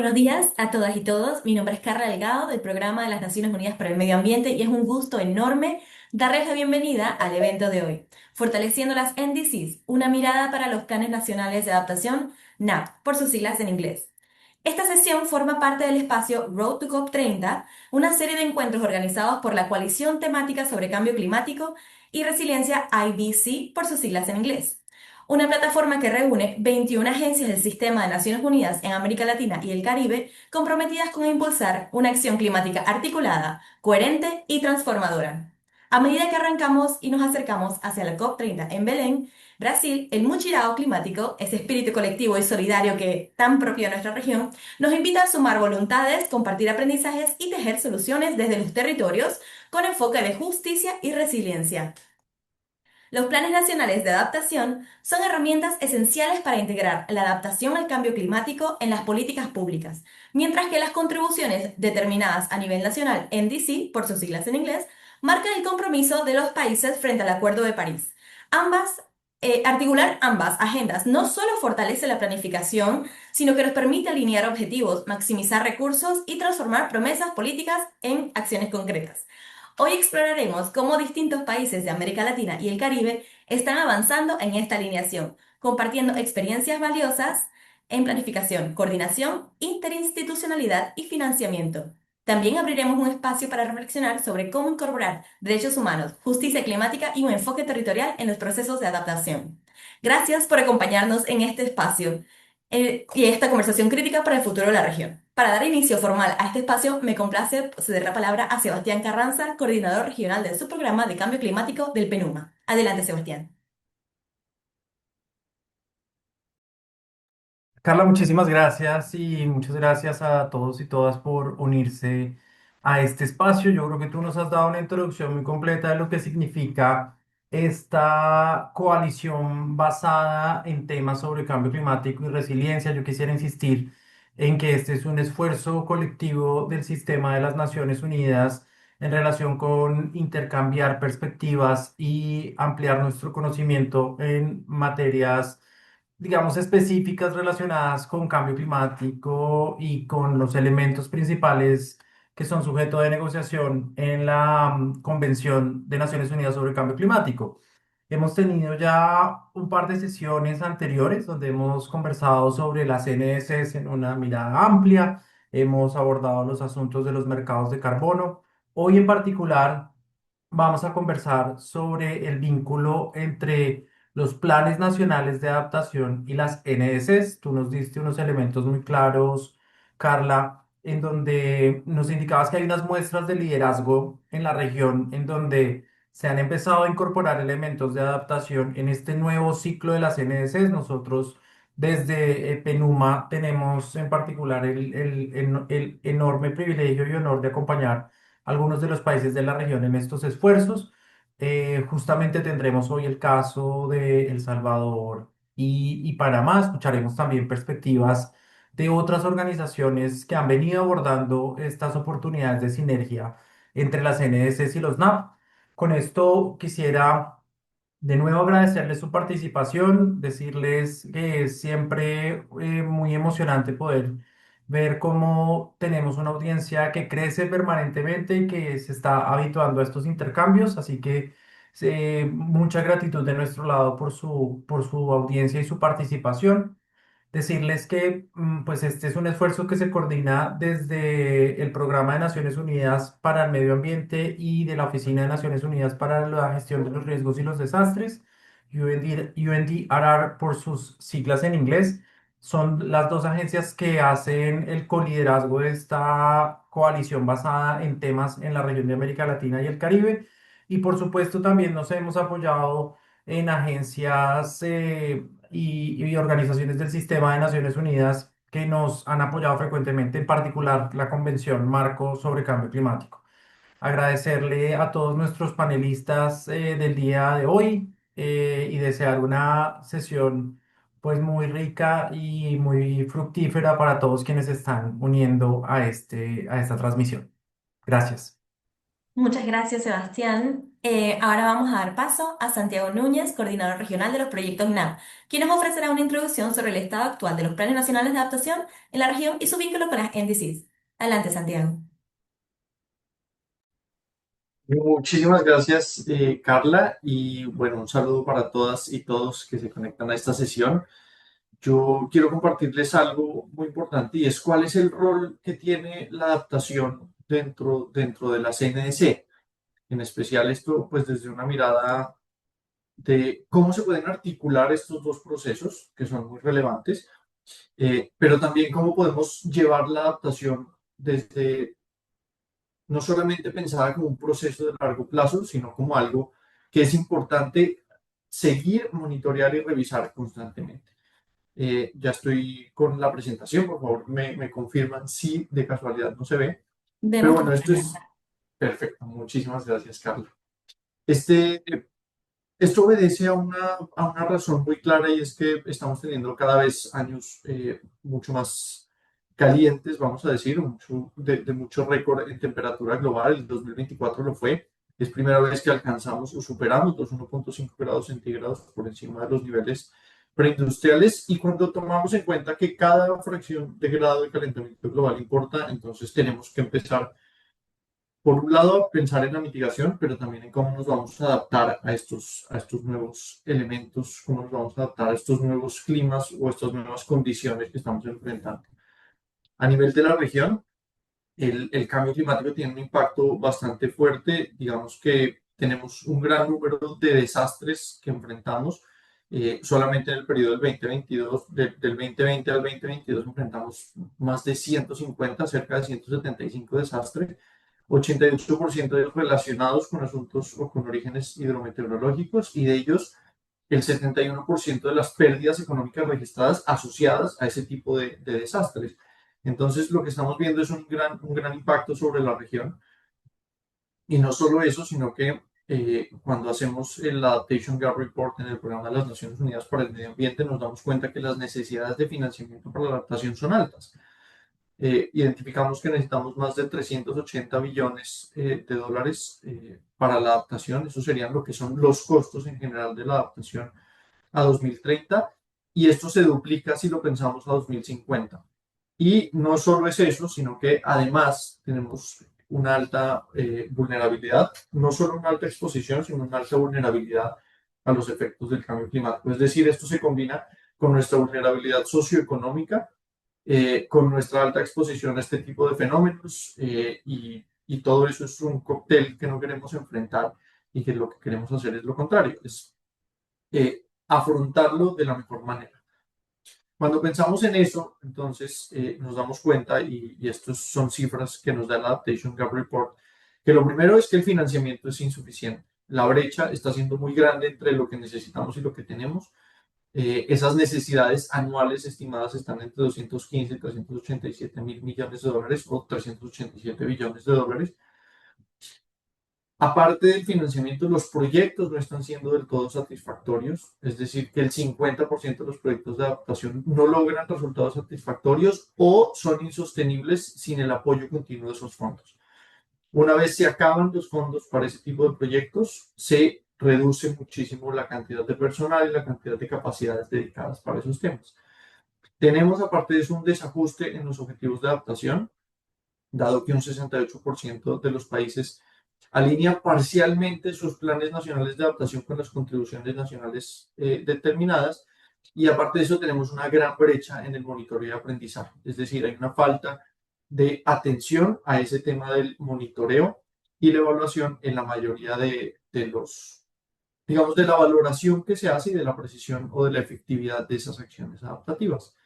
Buenos días a todas y todos. Mi nombre es Carla Delgado del Programa de las Naciones Unidas para el Medio Ambiente y es un gusto enorme darles la bienvenida al evento de hoy, Fortaleciendo las NDCs, una mirada para los Planes Nacionales de Adaptación, NAP, por sus siglas en inglés. Esta sesión forma parte del espacio Road to COP30, una serie de encuentros organizados por la Coalición Temática sobre Cambio Climático y Resiliencia IBC, por sus siglas en inglés. Una plataforma que reúne 21 agencias del Sistema de Naciones Unidas en América Latina y el Caribe comprometidas con impulsar una acción climática articulada, coherente y transformadora. A medida que arrancamos y nos acercamos hacia la COP30 en Belén, Brasil, el Muchirao climático, ese espíritu colectivo y solidario que tan propio de nuestra región, nos invita a sumar voluntades, compartir aprendizajes y tejer soluciones desde los territorios con enfoque de justicia y resiliencia. Los planes nacionales de adaptación son herramientas esenciales para integrar la adaptación al cambio climático en las políticas públicas, mientras que las contribuciones determinadas a nivel nacional, NDC, por sus siglas en inglés, marcan el compromiso de los países frente al Acuerdo de París. Articular ambas agendas no solo fortalece la planificación, sino que nos permite alinear objetivos, maximizar recursos y transformar promesas políticas en acciones concretas. Hoy exploraremos cómo distintos países de América Latina y el Caribe están avanzando en esta alineación, compartiendo experiencias valiosas en planificación, coordinación, interinstitucionalidad y financiamiento. También abriremos un espacio para reflexionar sobre cómo incorporar derechos humanos, justicia climática y un enfoque territorial en los procesos de adaptación. Gracias por acompañarnos en este espacio y esta conversación crítica para el futuro de la región. Para dar inicio formal a este espacio, me complace ceder la palabra a Sebastián Carranza, coordinador regional del subprograma de cambio climático del PENUMA. Adelante, Sebastián. Carla, muchísimas gracias y muchas gracias a todos y todas por unirse a este espacio. Yo creo que tú nos has dado una introducción muy completa de lo que significa esta coalición basada en temas sobre cambio climático y resiliencia. Yo quisiera insistir en que este es un esfuerzo colectivo del sistema de las Naciones Unidas en relación con intercambiar perspectivas y ampliar nuestro conocimiento en materias, digamos, específicas relacionadas con cambio climático y con los elementos principales que son sujeto de negociación en la Convención de Naciones Unidas sobre Cambio Climático. Hemos tenido ya un par de sesiones anteriores donde hemos conversado sobre las NDCs en una mirada amplia, hemos abordado los asuntos de los mercados de carbono. Hoy en particular vamos a conversar sobre el vínculo entre los planes nacionales de adaptación y las NDCs. Tú nos diste unos elementos muy claros, Carla, en donde nos indicabas que hay unas muestras de liderazgo en la región en donde se han empezado a incorporar elementos de adaptación en este nuevo ciclo de las NDCs. Nosotros desde PENUMA tenemos en particular el enorme privilegio y honor de acompañar algunos de los países de la región en estos esfuerzos. Justamente tendremos hoy el caso de El Salvador y Panamá. Escucharemos también perspectivas de otras organizaciones que han venido abordando estas oportunidades de sinergia entre las NDCs y los NAP. Con esto quisiera de nuevo agradecerles su participación, decirles que es siempre muy emocionante poder ver cómo tenemos una audiencia que crece permanentemente y que se está habituando a estos intercambios, así que mucha gratitud de nuestro lado por su audiencia y su participación. Decirles que pues este es un esfuerzo que se coordina desde el Programa de Naciones Unidas para el Medio Ambiente y de la Oficina de Naciones Unidas para la Gestión de los Riesgos y los Desastres, UNDRR por sus siglas en inglés. Son las dos agencias que hacen el coliderazgo de esta coalición basada en temas en la región de América Latina y el Caribe. Y por supuesto también nos hemos apoyado en agencias y organizaciones del sistema de Naciones Unidas que nos han apoyado frecuentemente, en particular la Convención Marco sobre Cambio Climático. Agradecerle a todos nuestros panelistas del día de hoy y desear una sesión pues muy rica y muy fructífera para todos quienes se están uniendo a esta transmisión. Gracias. Muchas gracias, Sebastián. Ahora vamos a dar paso a Santiago Núñez, coordinador regional de los proyectos NAP, quien nos ofrecerá una introducción sobre el estado actual de los planes nacionales de adaptación en la región y su vínculo con las NDCs. Adelante, Santiago. Muchísimas gracias, Carla, y bueno, un saludo para todas y todos que se conectan a esta sesión. Yo quiero compartirles algo muy importante y es cuál es el rol que tiene la adaptación dentro de la CNDC. En especial esto, pues desde una mirada de cómo se pueden articular estos dos procesos que son muy relevantes, pero también cómo podemos llevar la adaptación desde no solamente pensada como un proceso de largo plazo, sino como algo que es importante seguir, monitorear y revisar constantemente. Ya estoy con la presentación, por favor, me confirman si de casualidad no se ve. Pero Vemos tu bueno, esto pantalla. es perfecto. Muchísimas gracias, Carlos. Este, esto obedece a una razón muy clara y es que estamos teniendo cada vez años mucho más calientes, vamos a decir, de mucho récord en temperatura global. El 2024 lo fue. Es primera vez que alcanzamos o superamos los 1,5 grados centígrados por encima de los niveles preindustriales. Y cuando tomamos en cuenta que cada fracción de grado de calentamiento global importa, entonces tenemos que empezar por un lado, pensar en la mitigación, pero también en cómo nos vamos a adaptar a estos nuevos elementos, cómo nos vamos a adaptar a estos nuevos climas o estas nuevas condiciones que estamos enfrentando. A nivel de la región, el cambio climático tiene un impacto bastante fuerte. Digamos que tenemos un gran número de desastres que enfrentamos. Solamente en el periodo del 2022, del 2020 al 2022, enfrentamos más de 150, cerca de 175 desastres, 88% de ellos relacionados con asuntos o con orígenes hidrometeorológicos, y de ellos el 71% de las pérdidas económicas registradas asociadas a ese tipo de desastres. Entonces, lo que estamos viendo es un gran impacto sobre la región. Y no solo eso, sino que cuando hacemos el Adaptation Gap Report en el Programa de las Naciones Unidas para el Medio Ambiente, nos damos cuenta que las necesidades de financiamiento para la adaptación son altas. Identificamos que necesitamos más de 380 billones de dólares para la adaptación. Eso serían lo que son los costos en general de la adaptación a 2030, y esto se duplica si lo pensamos a 2050. Y no solo es eso, sino que además tenemos una alta vulnerabilidad, no solo una alta exposición, sino una alta vulnerabilidad a los efectos del cambio climático. Es decir, esto se combina con nuestra vulnerabilidad socioeconómica, con nuestra alta exposición a este tipo de fenómenos, y todo eso es un cóctel que no queremos enfrentar, y que lo que queremos hacer es lo contrario, es afrontarlo de la mejor manera. Cuando pensamos en eso, entonces nos damos cuenta, y estas son cifras que nos da el Adaptation Gap Report, que lo primero es que el financiamiento es insuficiente. La brecha está siendo muy grande entre lo que necesitamos y lo que tenemos. Esas necesidades anuales estimadas están entre 215 y 387 mil millones de dólares, o 387 billones de dólares. Aparte del financiamiento, los proyectos no están siendo del todo satisfactorios, es decir, que el 50% de los proyectos de adaptación no logran resultados satisfactorios o son insostenibles sin el apoyo continuo de esos fondos. Una vez se acaban los fondos para ese tipo de proyectos, se reduce muchísimo la cantidad de personal y la cantidad de capacidades dedicadas para esos temas. Tenemos, aparte de eso, un desajuste en los objetivos de adaptación, dado que un 68% de los países alinea parcialmente sus planes nacionales de adaptación con las contribuciones nacionales determinadas. Y aparte de eso, tenemos una gran brecha en el monitoreo y aprendizaje. Es decir, hay una falta de atención a ese tema del monitoreo y la evaluación en la mayoría de los, digamos, de la valoración que se hace y de la precisión o de la efectividad de esas acciones adaptativas.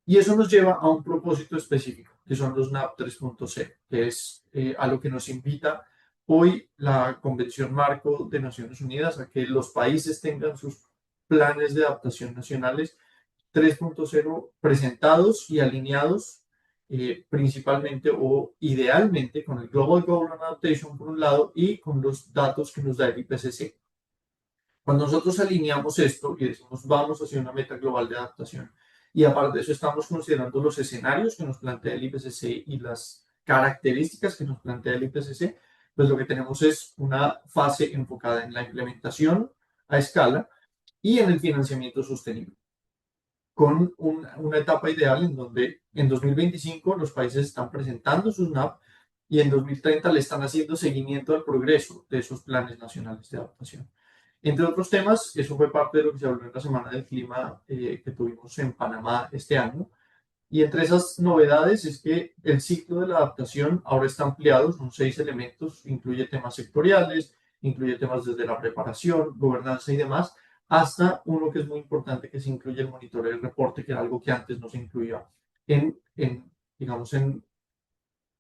Y eso nos lleva a un propósito específico, que son los NAP 3.0, que es a lo que nos invita hoy la Convención Marco de Naciones Unidas, a que los países tengan sus planes de adaptación nacionales 3.0 presentados y alineados, principalmente o idealmente con el Global Goal on Adaptation por un lado y con los datos que nos da el IPCC. Cuando nosotros alineamos esto y decimos vamos hacia una meta global de adaptación, y aparte de eso estamos considerando los escenarios que nos plantea el IPCC y las características que nos plantea el IPCC, pues lo que tenemos es una fase enfocada en la implementación a escala y en el financiamiento sostenible, con una etapa ideal en donde en 2025 los países están presentando sus NAP y en 2030 le están haciendo seguimiento al progreso de esos planes nacionales de adaptación. Entre otros temas, eso fue parte de lo que se habló en la Semana del Clima que tuvimos en Panamá este año. Y entre esas novedades es que el ciclo de la adaptación ahora está ampliado, son 6 elementos, incluye temas sectoriales, incluye temas desde la preparación, gobernanza y demás, hasta uno que es muy importante, que se incluye el monitoreo y el reporte, que era algo que antes no se incluía digamos, en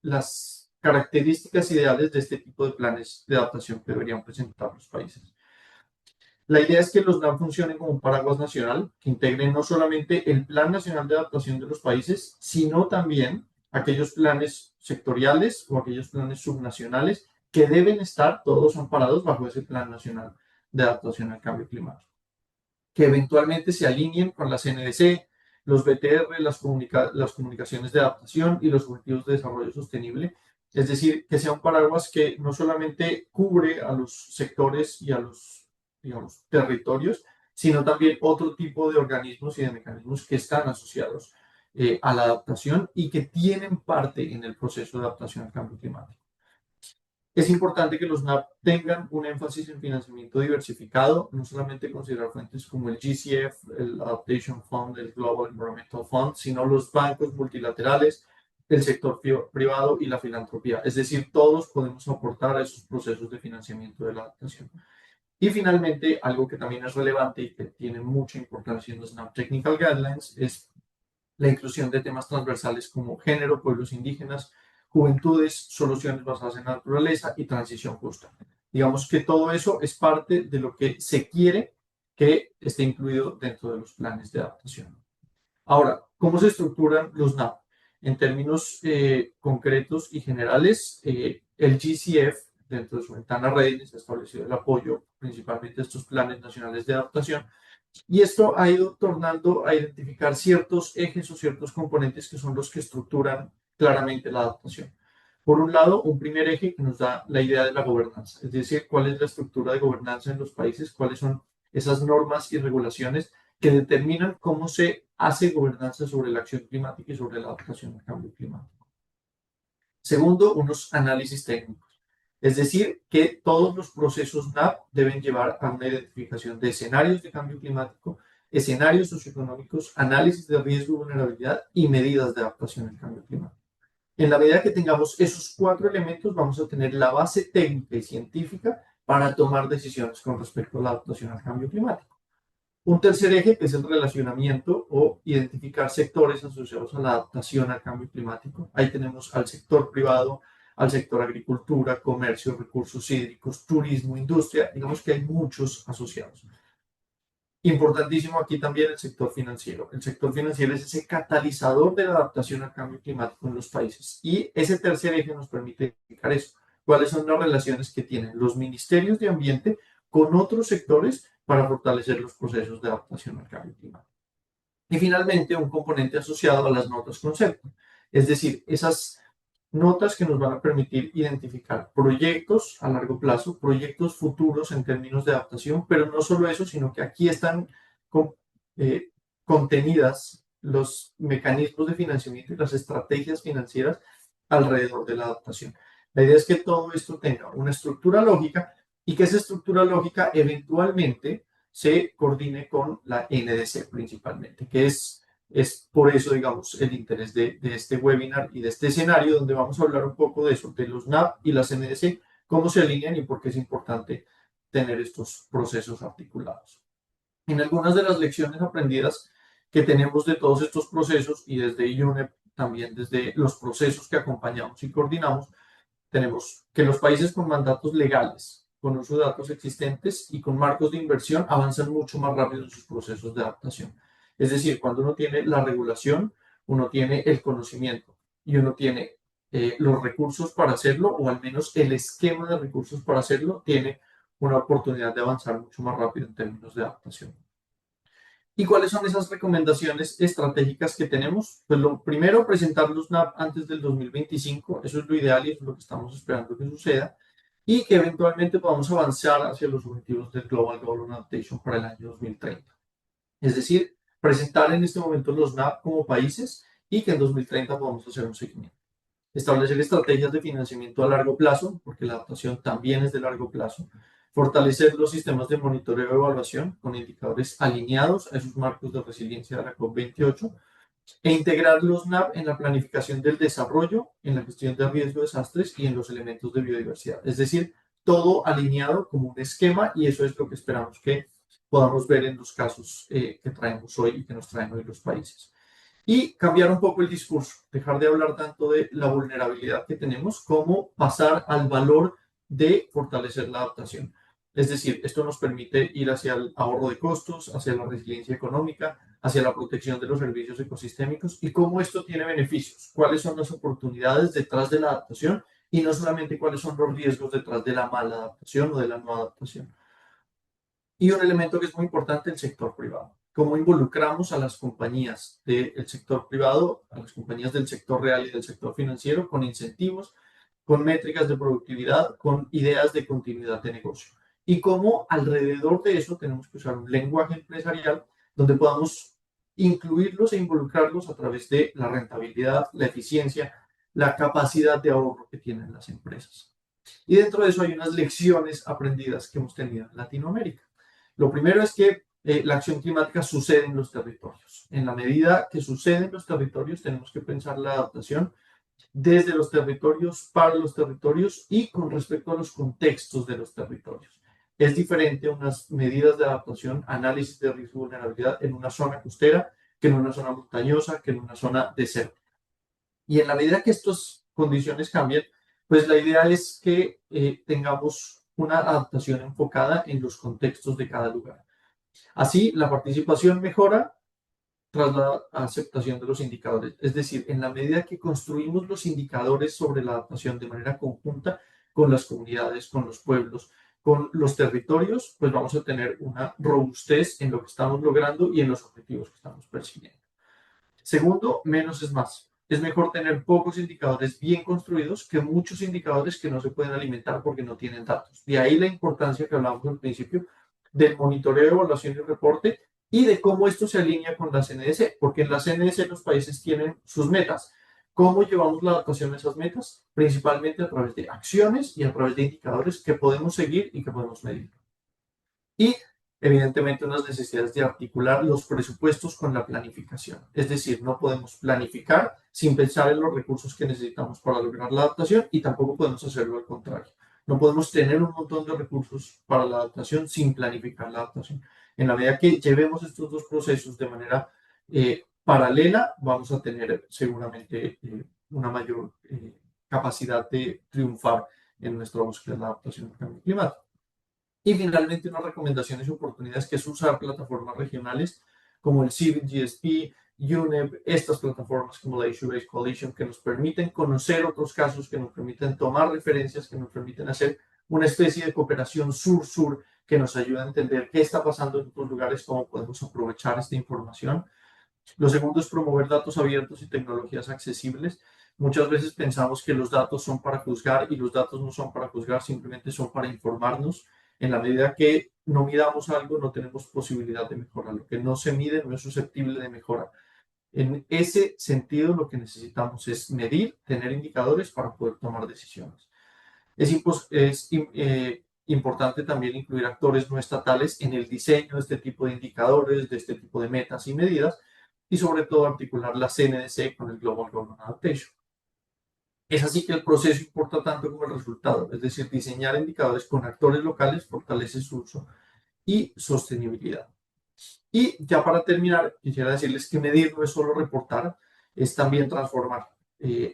las características ideales de este tipo de planes de adaptación que deberían presentar los países. La idea es que los NAP funcionen como un paraguas nacional que integre no solamente el Plan Nacional de Adaptación de los países, sino también aquellos planes sectoriales o aquellos planes subnacionales que deben estar todos amparados bajo ese Plan Nacional de Adaptación al Cambio Climático, que eventualmente se alineen con las NDC, los BTR, las comunicaciones de adaptación y los objetivos de desarrollo sostenible. Es decir, que sea un paraguas que no solamente cubre a los sectores y a los, digamos, territorios, sino también otro tipo de organismos y de mecanismos que están asociados a la adaptación y que tienen parte en el proceso de adaptación al cambio climático. Es importante que los NAP tengan un énfasis en financiamiento diversificado, no solamente considerar fuentes como el GCF, el Adaptation Fund, el Global Environmental Fund, sino los bancos multilaterales, el sector privado y la filantropía. Es decir, todos podemos aportar a esos procesos de financiamiento de la adaptación. Y finalmente, algo que también es relevante y que tiene mucha importancia en los NAP Technical Guidelines es la inclusión de temas transversales como género, pueblos indígenas, juventudes, soluciones basadas en la naturaleza y transición justa. Digamos que todo eso es parte de lo que se quiere que esté incluido dentro de los planes de adaptación. Ahora, ¿cómo se estructuran los NAP? En términos concretos y generales, el GCF, dentro de su ventana redes, ha establecido el apoyo principalmente a estos planes nacionales de adaptación, y esto ha ido tornando a identificar ciertos ejes o ciertos componentes que son los que estructuran claramente la adaptación. Por un lado, un primer eje que nos da la idea de la gobernanza, es decir, cuál es la estructura de gobernanza en los países, cuáles son esas normas y regulaciones que determinan cómo se hace gobernanza sobre la acción climática y sobre la adaptación al cambio climático. Segundo, unos análisis técnicos. Es decir, que todos los procesos NAP deben llevar a una identificación de escenarios de cambio climático, escenarios socioeconómicos, análisis de riesgo y vulnerabilidad y medidas de adaptación al cambio climático. En la medida que tengamos esos 4 elementos, vamos a tener la base técnica y científica para tomar decisiones con respecto a la adaptación al cambio climático. Un tercer eje que es el relacionamiento o identificar sectores asociados a la adaptación al cambio climático. Ahí tenemos al sector privado, al sector agricultura, comercio, recursos hídricos, turismo, industria. Digamos que hay muchos asociados. Importantísimo aquí también el sector financiero. El sector financiero es ese catalizador de la adaptación al cambio climático en los países. Y ese tercer eje nos permite identificar eso. ¿Cuáles son las relaciones que tienen los ministerios de ambiente con otros sectores para fortalecer los procesos de adaptación al cambio climático? Y finalmente, un componente asociado a las notas concepto. Es decir, esas notas que nos van a permitir identificar proyectos a largo plazo, proyectos futuros en términos de adaptación, pero no solo eso, sino que aquí están eh, contenidas los mecanismos de financiamiento y las estrategias financieras alrededor de la adaptación. La idea es que todo esto tenga una estructura lógica y que esa estructura lógica eventualmente se coordine con la NDC principalmente, que es por eso, digamos, el interés de este webinar y de este escenario donde vamos a hablar un poco de eso, de los NAP y las NDC, cómo se alinean y por qué es importante tener estos procesos articulados. En algunas de las lecciones aprendidas que tenemos de todos estos procesos y desde UNEP, también desde los procesos que acompañamos y coordinamos, tenemos que los países con mandatos legales, con uso de datos existentes y con marcos de inversión avanzan mucho más rápido en sus procesos de adaptación. Es decir, cuando uno tiene la regulación, uno tiene el conocimiento y uno tiene los recursos para hacerlo, o al menos el esquema de recursos para hacerlo, tiene una oportunidad de avanzar mucho más rápido en términos de adaptación. ¿Y cuáles son esas recomendaciones estratégicas que tenemos? Pues lo primero, presentar los NAP antes del 2025, eso es lo ideal y eso es lo que estamos esperando que suceda. y que eventualmente podamos avanzar hacia los objetivos del Global Goal Adaptation para el año 2030. Es decir, presentar en este momento los NAP como países y que en 2030 podamos hacer un seguimiento. Establecer estrategias de financiamiento a largo plazo, porque la adaptación también es de largo plazo. Fortalecer los sistemas de monitoreo y evaluación con indicadores alineados a esos marcos de resiliencia de la COP28 e integrar los NAP en la planificación del desarrollo, en la gestión de riesgo de desastres y en los elementos de biodiversidad. Es decir, todo alineado como un esquema y eso es lo que esperamos que podamos ver en los casos que traemos hoy y que nos traen hoy los países. Y cambiar un poco el discurso, dejar de hablar tanto de la vulnerabilidad que tenemos como pasar al valor de fortalecer la adaptación. Es decir, esto nos permite ir hacia el ahorro de costos, hacia la resiliencia económica, hacia la protección de los servicios ecosistémicos y cómo esto tiene beneficios, cuáles son las oportunidades detrás de la adaptación y no solamente cuáles son los riesgos detrás de la mala adaptación o de la no adaptación. Y un elemento que es muy importante, el sector privado. Cómo involucramos a las compañías del sector privado, a las compañías del sector real y del sector financiero con incentivos, con métricas de productividad, con ideas de continuidad de negocio. Y cómo alrededor de eso tenemos que usar un lenguaje empresarial donde podamos incluirlos e involucrarlos a través de la rentabilidad, la eficiencia, la capacidad de ahorro que tienen las empresas. Y dentro de eso hay unas lecciones aprendidas que hemos tenido en Latinoamérica. Lo primero es que la acción climática sucede en los territorios. En la medida que sucede en los territorios, tenemos que pensar la adaptación desde los territorios, para los territorios y con respecto a los contextos de los territorios. Es diferente unas medidas de adaptación, análisis de riesgo y vulnerabilidad en una zona costera que en una zona montañosa, que en una zona desértica. Y en la medida que estas condiciones cambien, pues la idea es que tengamos una adaptación enfocada en los contextos de cada lugar. Así, la participación mejora tras la aceptación de los indicadores. Es decir, en la medida que construimos los indicadores sobre la adaptación de manera conjunta con las comunidades, con los pueblos, con los territorios, pues vamos a tener una robustez en lo que estamos logrando y en los objetivos que estamos persiguiendo. Segundo, menos es más. Es mejor tener pocos indicadores bien construidos que muchos indicadores que no se pueden alimentar porque no tienen datos. De ahí la importancia que hablamos al principio del monitoreo, evaluación y reporte y de cómo esto se alinea con la CNS, porque en la CNS los países tienen sus metas. ¿Cómo llevamos la adaptación a esas metas? Principalmente a través de acciones y a través de indicadores que podemos seguir y que podemos medir. Y evidentemente unas necesidades de articular los presupuestos con la planificación. Es decir, no podemos planificar sin pensar en los recursos que necesitamos para lograr la adaptación y tampoco podemos hacerlo al contrario. No podemos tener un montón de recursos para la adaptación sin planificar la adaptación. En la medida que llevemos estos dos procesos de manera paralela, vamos a tener seguramente una mayor capacidad de triunfar en nuestra búsqueda de la adaptación al cambio climático. Y finalmente, unas recomendaciones y oportunidades que es usar plataformas regionales como el CIVIC, GSP, UNEP, estas plataformas como la Issue Based Coalition que nos permiten conocer otros casos, que nos permiten tomar referencias, que nos permiten hacer una especie de cooperación sur-sur que nos ayuda a entender qué está pasando en otros lugares, cómo podemos aprovechar esta información. Lo segundo es promover datos abiertos y tecnologías accesibles. Muchas veces pensamos que los datos son para juzgar y los datos no son para juzgar, simplemente son para informarnos. En la medida que no midamos algo, no tenemos posibilidad de mejorar. Lo que no se mide no es susceptible de mejora. En ese sentido, lo que necesitamos es medir, tener indicadores para poder tomar decisiones. Es importante también incluir actores no estatales en el diseño de este tipo de indicadores, de este tipo de metas y medidas, y sobre todo articular la CNDC con el Global Government Adaptation. Es así que el proceso importa tanto como el resultado, es decir, diseñar indicadores con actores locales fortalece su uso y sostenibilidad. Y ya para terminar, quisiera decirles que medir no es solo reportar, es también transformar.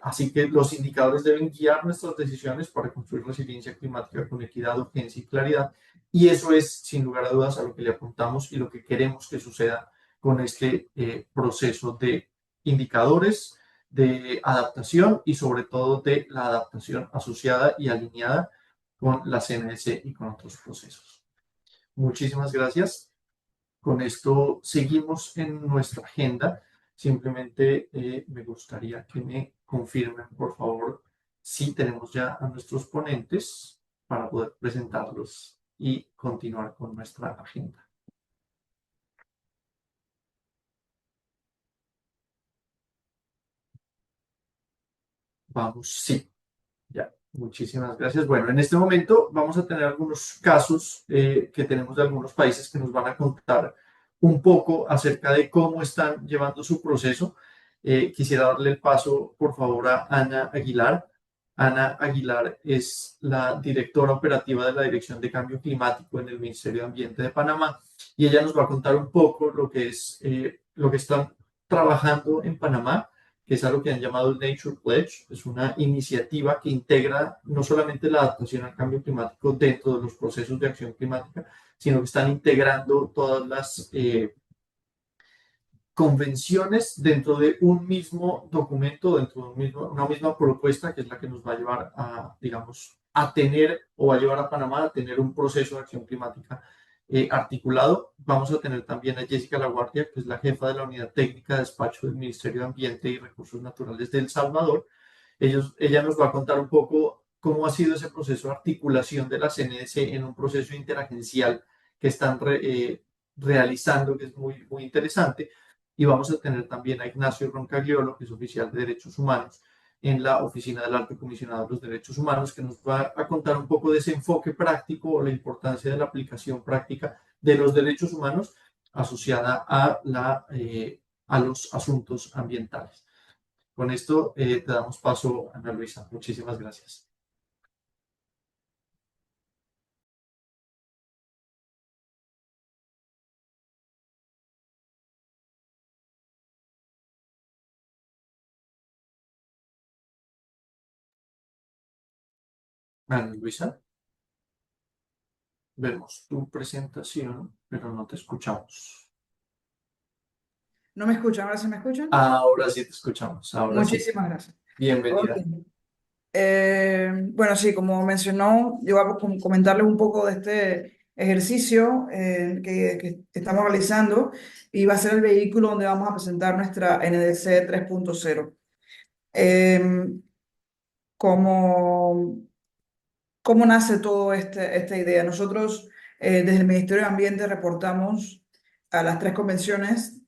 Así que los indicadores deben guiar nuestras decisiones para construir resiliencia climática con equidad, urgencia y claridad. Y eso es, sin lugar a dudas, a lo que le apuntamos y lo que queremos que suceda con este proceso de indicadores, de adaptación y sobre todo de la adaptación asociada y alineada con la CNS y con otros procesos. Muchísimas gracias. Con esto seguimos en nuestra agenda. Simplemente me gustaría que me confirmen, por favor, si tenemos ya a nuestros ponentes. para poder presentarlos y continuar con nuestra agenda. Vamos, sí. Ya, muchísimas gracias. Bueno, en este momento vamos a tener algunos casos que tenemos de algunos países que nos van a contar un poco acerca de cómo están llevando su proceso. Quisiera darle el paso, por favor, a Ana Aguilar. Ana Aguilar es la directora operativa de la Dirección de Cambio Climático en el Ministerio de Ambiente de Panamá y ella nos va a contar un poco lo que están trabajando en Panamá, que es algo que han llamado el Nature Pledge. Es una iniciativa que integra no solamente la adaptación al cambio climático dentro de los procesos de acción climática, sino que están integrando todas las convenciones dentro de un mismo documento, dentro de una misma propuesta, que es la que nos va a llevar a, digamos, a tener o a llevar a Panamá a tener un proceso de acción climática articulado. Vamos a tener también a Jessica Laguardia, que es la jefa de la Unidad Técnica de Despacho del Ministerio de Ambiente y Recursos Naturales de El Salvador. Ella nos va a contar un poco cómo ha sido ese proceso de articulación de la CNDC en un proceso interagencial que están realizando, que es muy interesante. Y vamos a tener también a Ignacio Roncagliolo, que es oficial de Derechos Humanos en la Oficina del Alto Comisionado de los Derechos Humanos, que nos va a contar un poco de ese enfoque práctico o la importancia de la aplicación práctica de los derechos humanos asociada a los asuntos ambientales. Con esto te damos paso, Ana Luisa. Muchísimas gracias. Ana Luisa, vemos tu presentación, pero no te escuchamos. ¿No me escuchan? ¿Ahora sí me escuchan? Ahora sí te escuchamos, ahora sí. Muchísimas gracias. Ok. Bienvenida. Bueno, sí, como mencionó, yo voy a comentarles un poco de este ejercicio que estamos realizando y va a ser el vehículo donde vamos a presentar nuestra NDC 3.0. ¿Cómo, cómo nace toda esta idea? Nosotros desde el Ministerio de Ambiente reportamos a las tres convenciones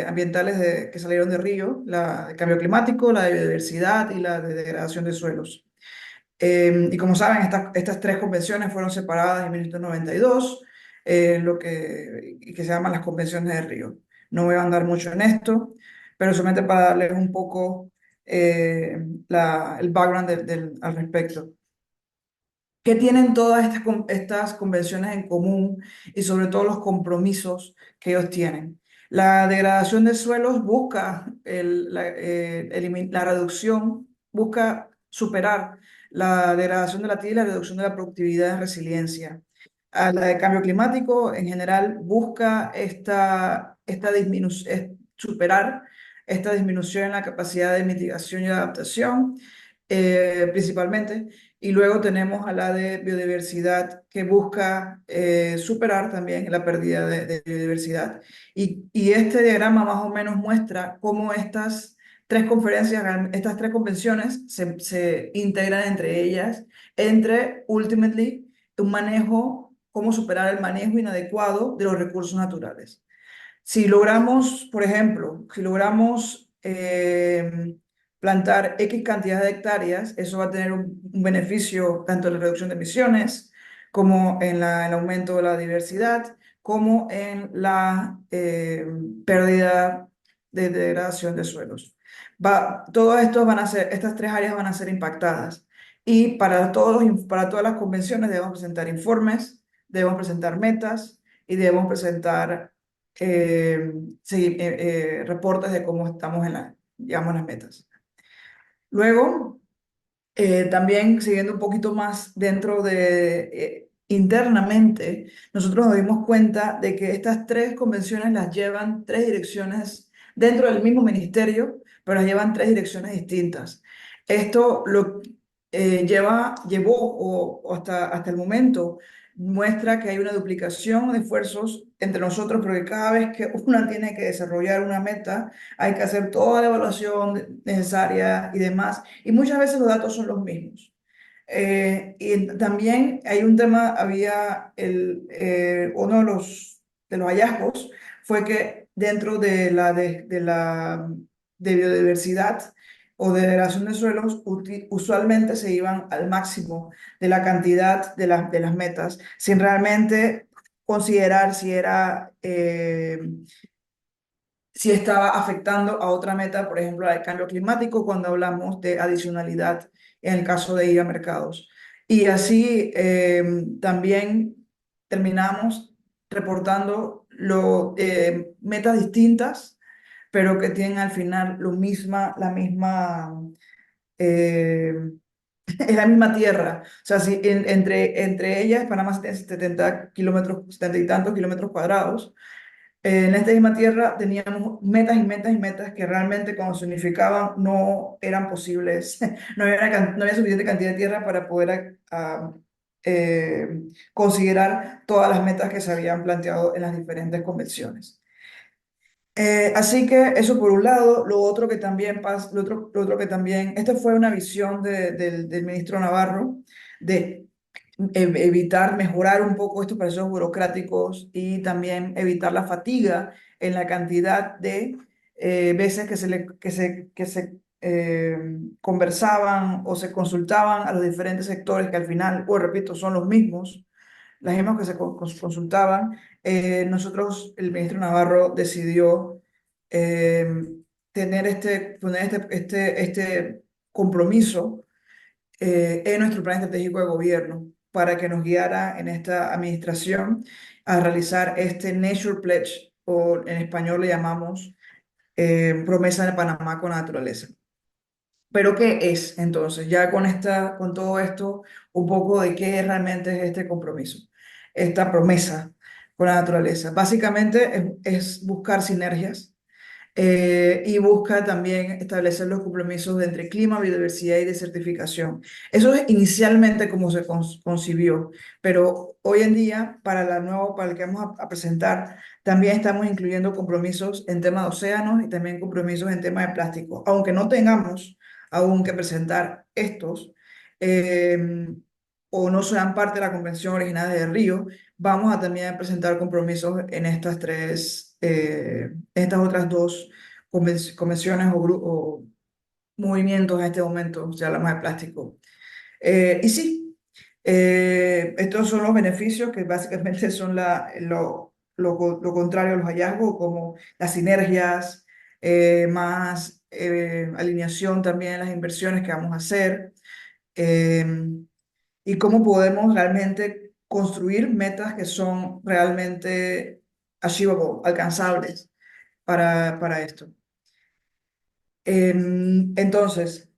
ambientales que salieron de Río: la de cambio climático, la de biodiversidad y la de degradación de suelos. Y como saben, estas tres convenciones fueron separadas en 1992, y que se llaman las convenciones de Río. No voy a andar mucho en esto, pero solamente para darles un poco el background al respecto. ¿Qué tienen todas estas convenciones en común y sobre todo los compromisos que ellos tienen? La degradación de suelos busca la reducción, busca superar la degradación de la tierra y la reducción de la productividad en resiliencia. La de cambio climático en general busca superar esta disminución en la capacidad de mitigación y adaptación, principalmente. Y luego tenemos a la de biodiversidad, que busca superar también la pérdida de biodiversidad. Y este diagrama más o menos muestra cómo estas estas tres convenciones se integran entre ellas, ultimately, cómo superar el manejo inadecuado de los recursos naturales. Si logramos, por ejemplo, si logramos plantar X cantidad de hectáreas, eso va a tener un beneficio tanto en la reducción de emisiones, como en el aumento de la diversidad, como en la pérdida de degradación de suelos. Todos estos estas tres áreas van a ser impactadas. Y para todas las convenciones debemos presentar informes, debemos presentar metas y debemos presentar reportes de cómo estamos digamos, en las metas. Luego, también siguiendo un poquito más internamente, nosotros nos dimos cuenta de que estas tres convenciones las llevan tres direcciones dentro del mismo ministerio, pero las llevan tres direcciones distintas. Esto llevó o hasta el momento muestra que hay una duplicación de esfuerzos entre nosotros, porque cada vez que una tiene que desarrollar una meta, hay que hacer toda la evaluación necesaria y demás, y muchas veces los datos son los mismos. Y también hay un tema, uno de los hallazgos fue que dentro de biodiversidad o de degradación de suelos, usualmente se iban al máximo de la cantidad de las metas, sin realmente considerar si estaba afectando a otra meta, por ejemplo, al cambio climático, cuando hablamos de adicionalidad en el caso de ir a mercados. Y así también terminamos reportando metas distintas, pero que tienen al final eh, es la misma tierra. O sea, si entre ellas, Panamá tiene 70 kilómetros, 70 y tantos kilómetros cuadrados. En esta misma tierra teníamos metas y metas y metas que realmente cuando se unificaban no eran posibles, no había suficiente cantidad de tierra para poder considerar todas las metas que se habían planteado en las diferentes convenciones. Así que eso por un lado, lo otro que también pasa, lo otro que también, esta fue una visión del ministro Navarro de evitar, mejorar un poco estos procesos burocráticos y también evitar la fatiga en la cantidad de veces que se conversaban o se consultaban a los diferentes sectores que al final, pues repito, son los mismos, las mismas que se consultaban. El ministro Navarro decidió eh, poner este compromiso en nuestro plan estratégico de gobierno para que nos guiara en esta administración a realizar este Nature Pledge, o en español le llamamos promesa de Panamá con la naturaleza. Pero ¿qué es entonces? Ya con todo esto, un poco de qué realmente es este compromiso, esta promesa con la naturaleza. Básicamente es buscar sinergias y busca también establecer los compromisos de entre clima, biodiversidad y desertificación. Eso es inicialmente como se concibió, pero hoy en día, para el que vamos a presentar, también estamos incluyendo compromisos en tema de océanos y también compromisos en tema de plástico. Aunque no tengamos aún que presentar estos, eh, o no sean parte de la Convención Originaria de Río, vamos a también presentar compromisos en estas otras dos convenciones o movimientos en este momento, si hablamos de plástico. Y sí, estos son los beneficios que básicamente son lo contrario a los hallazgos, como las sinergias, más alineación también en las inversiones que vamos a hacer, eh, y cómo podemos realmente construir metas que son realmente achievable, alcanzables para esto. Entonces,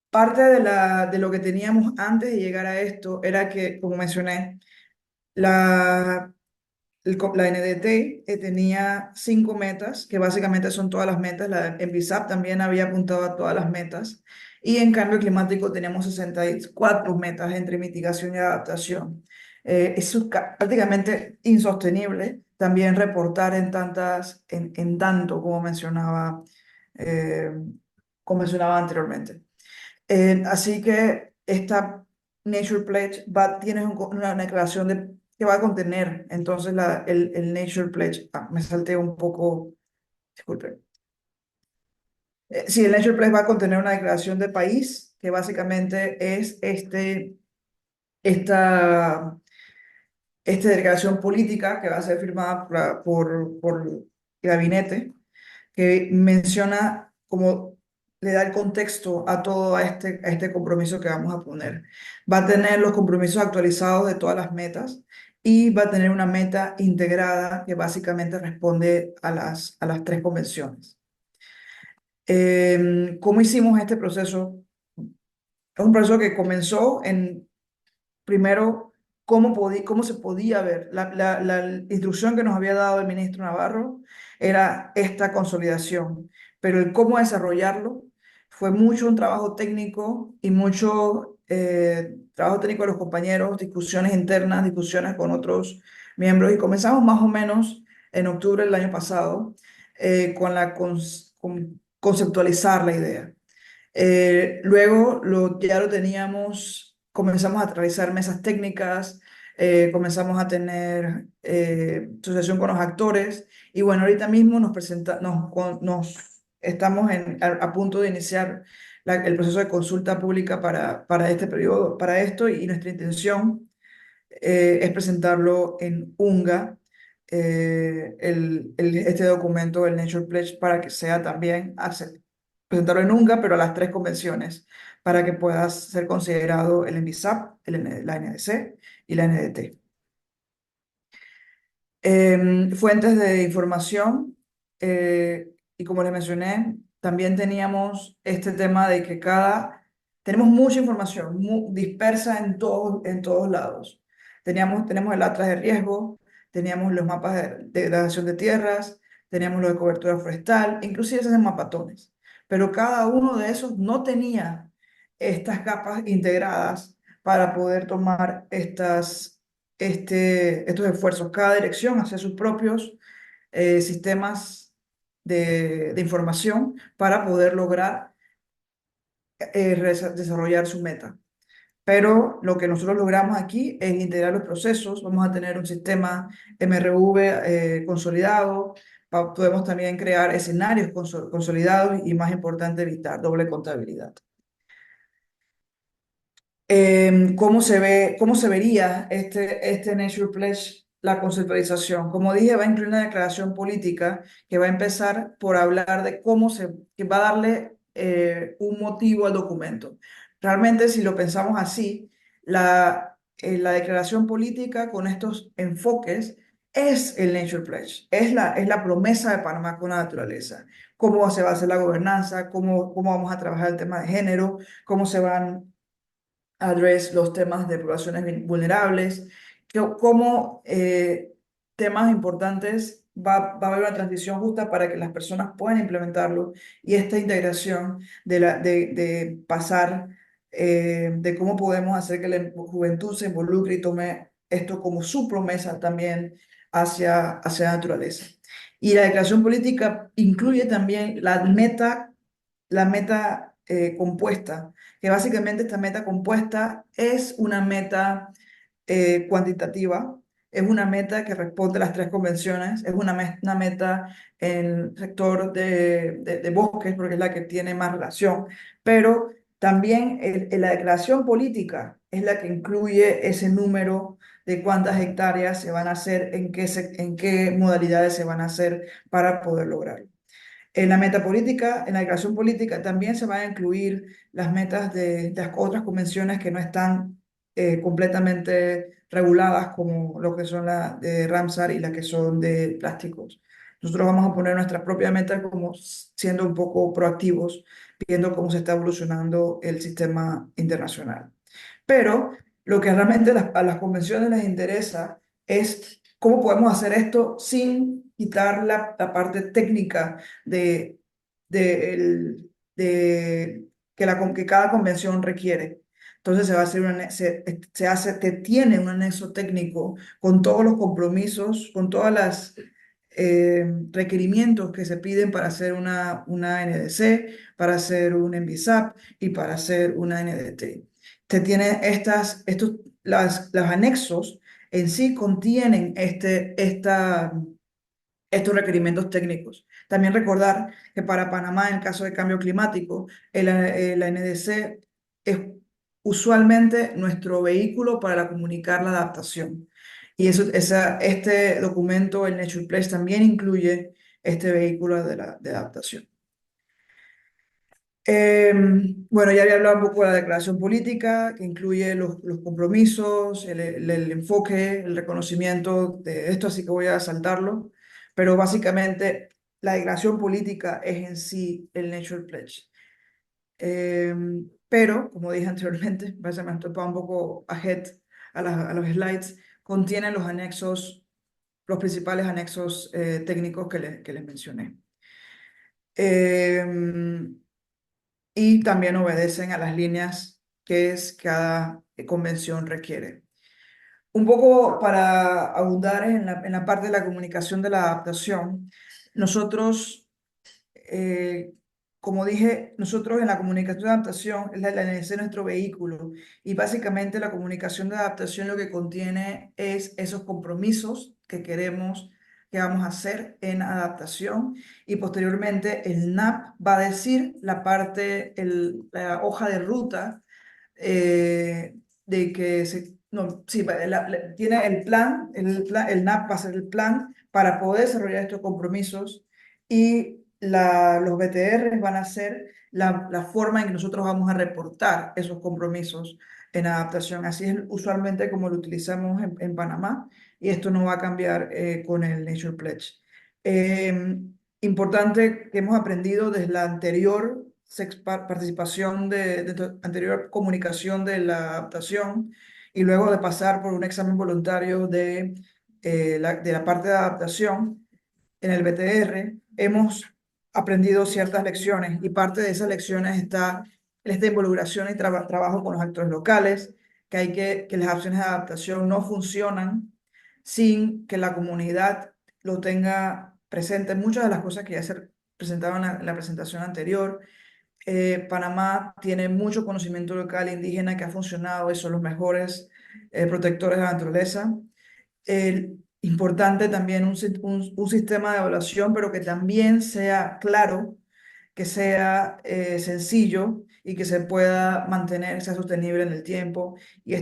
parte de lo que teníamos antes de llegar a esto era que, como mencioné, la, la NDT tenía 5 metas, que básicamente son todas las metas. La ENVISAP también había apuntado a todas las metas. Y en cambio climático teníamos 64 metas entre mitigación y adaptación. Eso es prácticamente insostenible también reportar en tanto eh, como mencionaba anteriormente. Así que esta Nature Pledge tiene una declaración que va a contener, entonces el Nature Pledge, me salté un poco, disculpen. Sí, el Nature Pledge va a contener una declaración de país, que básicamente es esta, esta declaración política que va a ser firmada por el gabinete, que menciona como le da el contexto a todo a este compromiso que vamos a poner. Va a tener los compromisos actualizados de todas las metas y va a tener una meta integrada que básicamente responde a las tres convenciones. ¿Cómo hicimos este proceso? Es un proceso que comenzó primero, cómo se podía ver. La instrucción que nos había dado el ministro Navarro era esta consolidación, pero el cómo desarrollarlo fue mucho un trabajo técnico y mucho trabajo técnico de los compañeros, discusiones internas, discusiones con otros miembros, y comenzamos más o menos en octubre del año pasado con conceptualizar la idea. Luego ya lo teníamos, comenzamos a realizar mesas técnicas, comenzamos a tener asociación con los actores y bueno, ahorita mismo estamos a punto de iniciar el proceso de consulta pública para este periodo, para esto y nuestra intención es presentarlo en UNGA, este documento, el Nature Pledge, para que sea también presentarlo en UNGA, pero a las tres convenciones, para que pueda ser considerado el NBSAP, la NDC y la NDT. Fuentes de información, y como les mencioné, también teníamos este tema de que tenemos mucha información dispersa en todos lados. Tenemos el atlas de riesgo, teníamos los mapas de degradación de tierras, teníamos los de cobertura forestal, inclusive esos mapatones. Pero cada uno de esos no tenía estas capas integradas para poder tomar estos esfuerzos. Cada dirección hace sus propios sistemas de información para poder lograr desarrollar su meta. Pero lo que nosotros logramos aquí es integrar los procesos. Vamos a tener un sistema MRV consolidado. Podemos también crear escenarios consolidados y, más importante, evitar doble contabilidad. ¿Cómo se vería este Nature Pledge, la conceptualización? Como dije, va a incluir una declaración política que va a empezar por hablar de que va a darle un motivo al documento. Realmente, si lo pensamos así, la declaración política con estos enfoques es el Nature Pledge, es la promesa de Panamá con la naturaleza. Cómo se va a hacer la gobernanza, cómo vamos a trabajar el tema de género, cómo se van address los temas de poblaciones vulnerables, cómo temas importantes va a haber una transición justa para que las personas puedan implementarlo y esta integración de pasar de cómo podemos hacer que la juventud se involucre y tome esto como su promesa también hacia la naturaleza. Y la declaración política incluye también la meta compuesta, que básicamente esta meta compuesta es una meta cuantitativa, es una meta que responde a las tres convenciones, es una meta en el sector de bosques, porque es la que tiene más relación, pero también la declaración política es la que incluye ese número de cuántas hectáreas se van a hacer, en qué modalidades se van a hacer para poder lograrlo. En la meta política, en la declaración política, también se van a incluir las metas de las otras convenciones que no están completamente reguladas, como lo que son la de Ramsar y las que son de plásticos. Nosotros vamos a poner nuestras propias metas como siendo un poco proactivos, viendo cómo se está evolucionando el sistema internacional. Pero lo que realmente a las convenciones les interesa es cómo podemos hacer esto sin quitar la parte técnica de, que cada convención requiere. Entonces se va a hacer tiene un anexo técnico con todos los compromisos, con todas las requerimientos que se piden para hacer una NDC, para hacer un NBSAP y para hacer una NDT. Se tiene los anexos en sí contienen estos requerimientos técnicos. También recordar que para Panamá, en el caso de cambio climático, la NDC es usualmente nuestro vehículo para comunicar la adaptación. Y este documento, el Nature Pledge, también incluye este vehículo de adaptación. Bueno, ya había hablado un poco de la declaración política, que incluye los compromisos, el enfoque, el reconocimiento de esto, así que voy a saltarlo. Pero básicamente, la declaración política es en sí el Nature Pledge. Pero, como dije anteriormente, me estoy un poco ahead a los slides, contienen los anexos, los principales anexos técnicos que les mencioné. Y también obedecen a las líneas que cada convención requiere. Un poco para abundar en la parte de la comunicación de la adaptación, nosotros como dije, nosotros en la comunicación de adaptación es la NS de nuestro vehículo y básicamente la comunicación de adaptación lo que contiene es esos compromisos que queremos, que vamos a hacer en adaptación y posteriormente el NAP va a decir la parte, la hoja de ruta de que se, no, sí, tiene el NAP va a ser el plan para poder desarrollar estos compromisos y los BTR van a ser la forma en que nosotros vamos a reportar esos compromisos en adaptación. Así es usualmente como lo utilizamos en Panamá y esto no va a cambiar con el Nature Pledge. Eh, Importante que hemos aprendido desde la anterior participación de anterior comunicación de la adaptación y luego de pasar por un examen voluntario de la parte de adaptación en el BTR, hemos aprendido ciertas lecciones y parte de esas lecciones está esta involucración y trabajo con los actores locales, que las acciones de adaptación no funcionan sin que la comunidad lo tenga presente. Muchas de las cosas que ya se presentaban en la presentación anterior. Panamá tiene mucho conocimiento local indígena que ha funcionado y son los mejores protectores de la naturaleza. Importante también un sistema de evaluación, pero que también sea claro, que sea sencillo y que se pueda mantener, sea sostenible en el tiempo. Y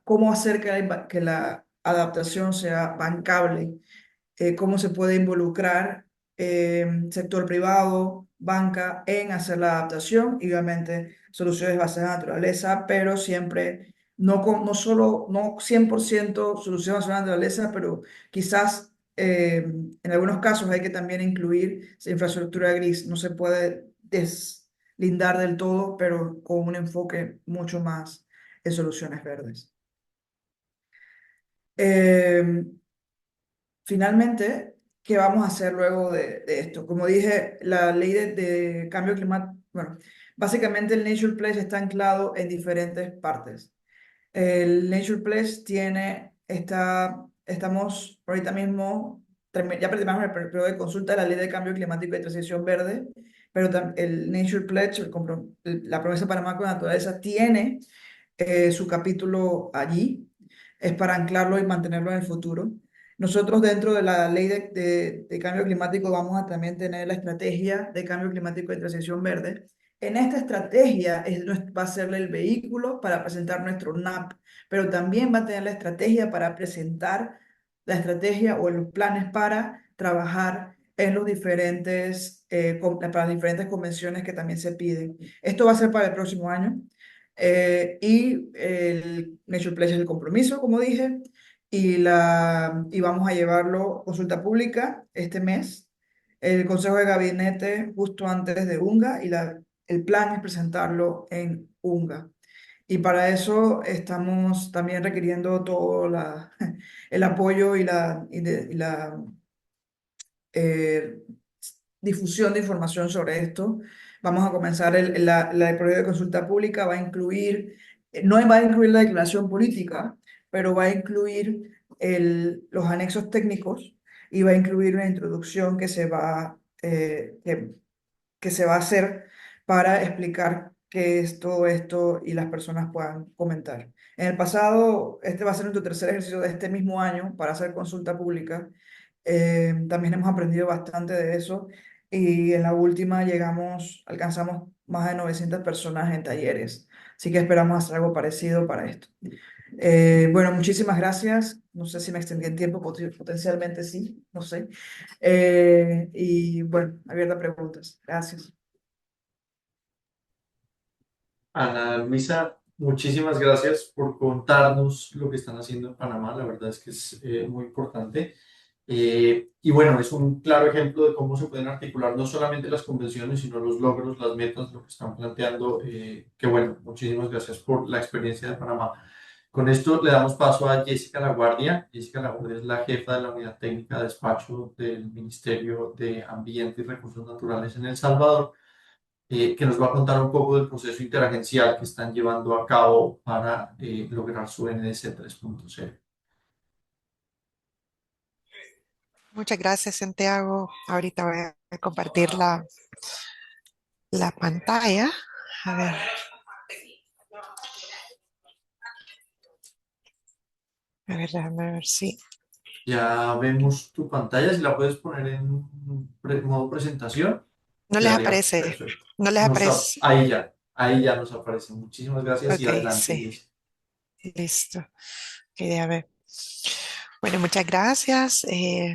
cómo hacer que la adaptación sea bancable, cómo se puede involucrar sector privado, banca en hacer la adaptación y obviamente soluciones basadas en naturaleza, pero siempre no solo, no 100% soluciones basadas en naturaleza, pero quizás en algunos casos hay que también incluir esa infraestructura gris, no se puede deslindar del todo, pero con un enfoque mucho más en soluciones verdes. Eh, Finalmente, ¿qué vamos a hacer luego de esto? Como dije, la ley de cambio climático, bueno, básicamente el Nature Pledge está anclado en diferentes partes. El Nature Pledge estamos ahorita mismo, ya terminamos el periodo de consulta de la ley de cambio climático y transición verde, pero el Nature Pledge, la promesa de Panamá con la naturaleza, tiene su capítulo allí, es para anclarlo y mantenerlo en el futuro. Nosotros dentro de la ley de cambio climático vamos a también tener la estrategia de cambio climático y transición verde. En esta estrategia va a ser el vehículo para presentar nuestro NAP, pero también va a tener la estrategia para presentar la estrategia o los planes para trabajar en los para las diferentes convenciones que también se piden. Esto va a ser para el próximo año. Y el Nature Pledge es el compromiso, como dije, y vamos a llevarlo a consulta pública este mes. El Consejo de Gabinete justo antes de UNGA el plan es presentarlo en UNGA. Y para eso estamos también requiriendo todo el apoyo y la eh, difusión de información sobre esto. Vamos a comenzar el periodo de consulta pública, va a incluir, no va a incluir la declaración política, pero va a incluir los anexos técnicos y va a incluir una introducción que se va a hacer para explicar qué es todo esto y las personas puedan comentar. En el pasado, este va a ser nuestro tercer ejercicio de este mismo año para hacer consulta pública. También hemos aprendido bastante de eso y en la última alcanzamos más de 900 personas en talleres. Así que esperamos hacer algo parecido para esto. Bueno, muchísimas gracias. No sé si me extendí en tiempo, potencialmente sí, no sé. Y bueno, abierta a preguntas. Gracias. Ana Luisa, muchísimas gracias por contarnos lo que están haciendo en Panamá. La verdad es que es muy importante. Y bueno, es un claro ejemplo de cómo se pueden articular no solamente las convenciones, sino los logros, las metas, lo que están planteando. Que bueno, muchísimas gracias por la experiencia de Panamá. Con esto le damos paso a Jessica Laguardia. Jessica Laguardia es la jefa de la unidad técnica de despacho del Ministerio de Ambiente y Recursos Naturales en El Salvador, que nos va a contar un poco del proceso interagencial que están llevando a cabo para lograr su NDC 3.0. Muchas gracias, Santiago. Ahorita voy a compartir la pantalla. A ver, déjame ver si Ya vemos tu pantalla, si la puedes poner en modo presentación, no les quedaría aparece, perfecto. no les aparece. Ahí ya nos aparece. Muchísimas gracias y Ok, adelante, sí, Liz. listo. Ok, déjame ver. Bueno, muchas gracias.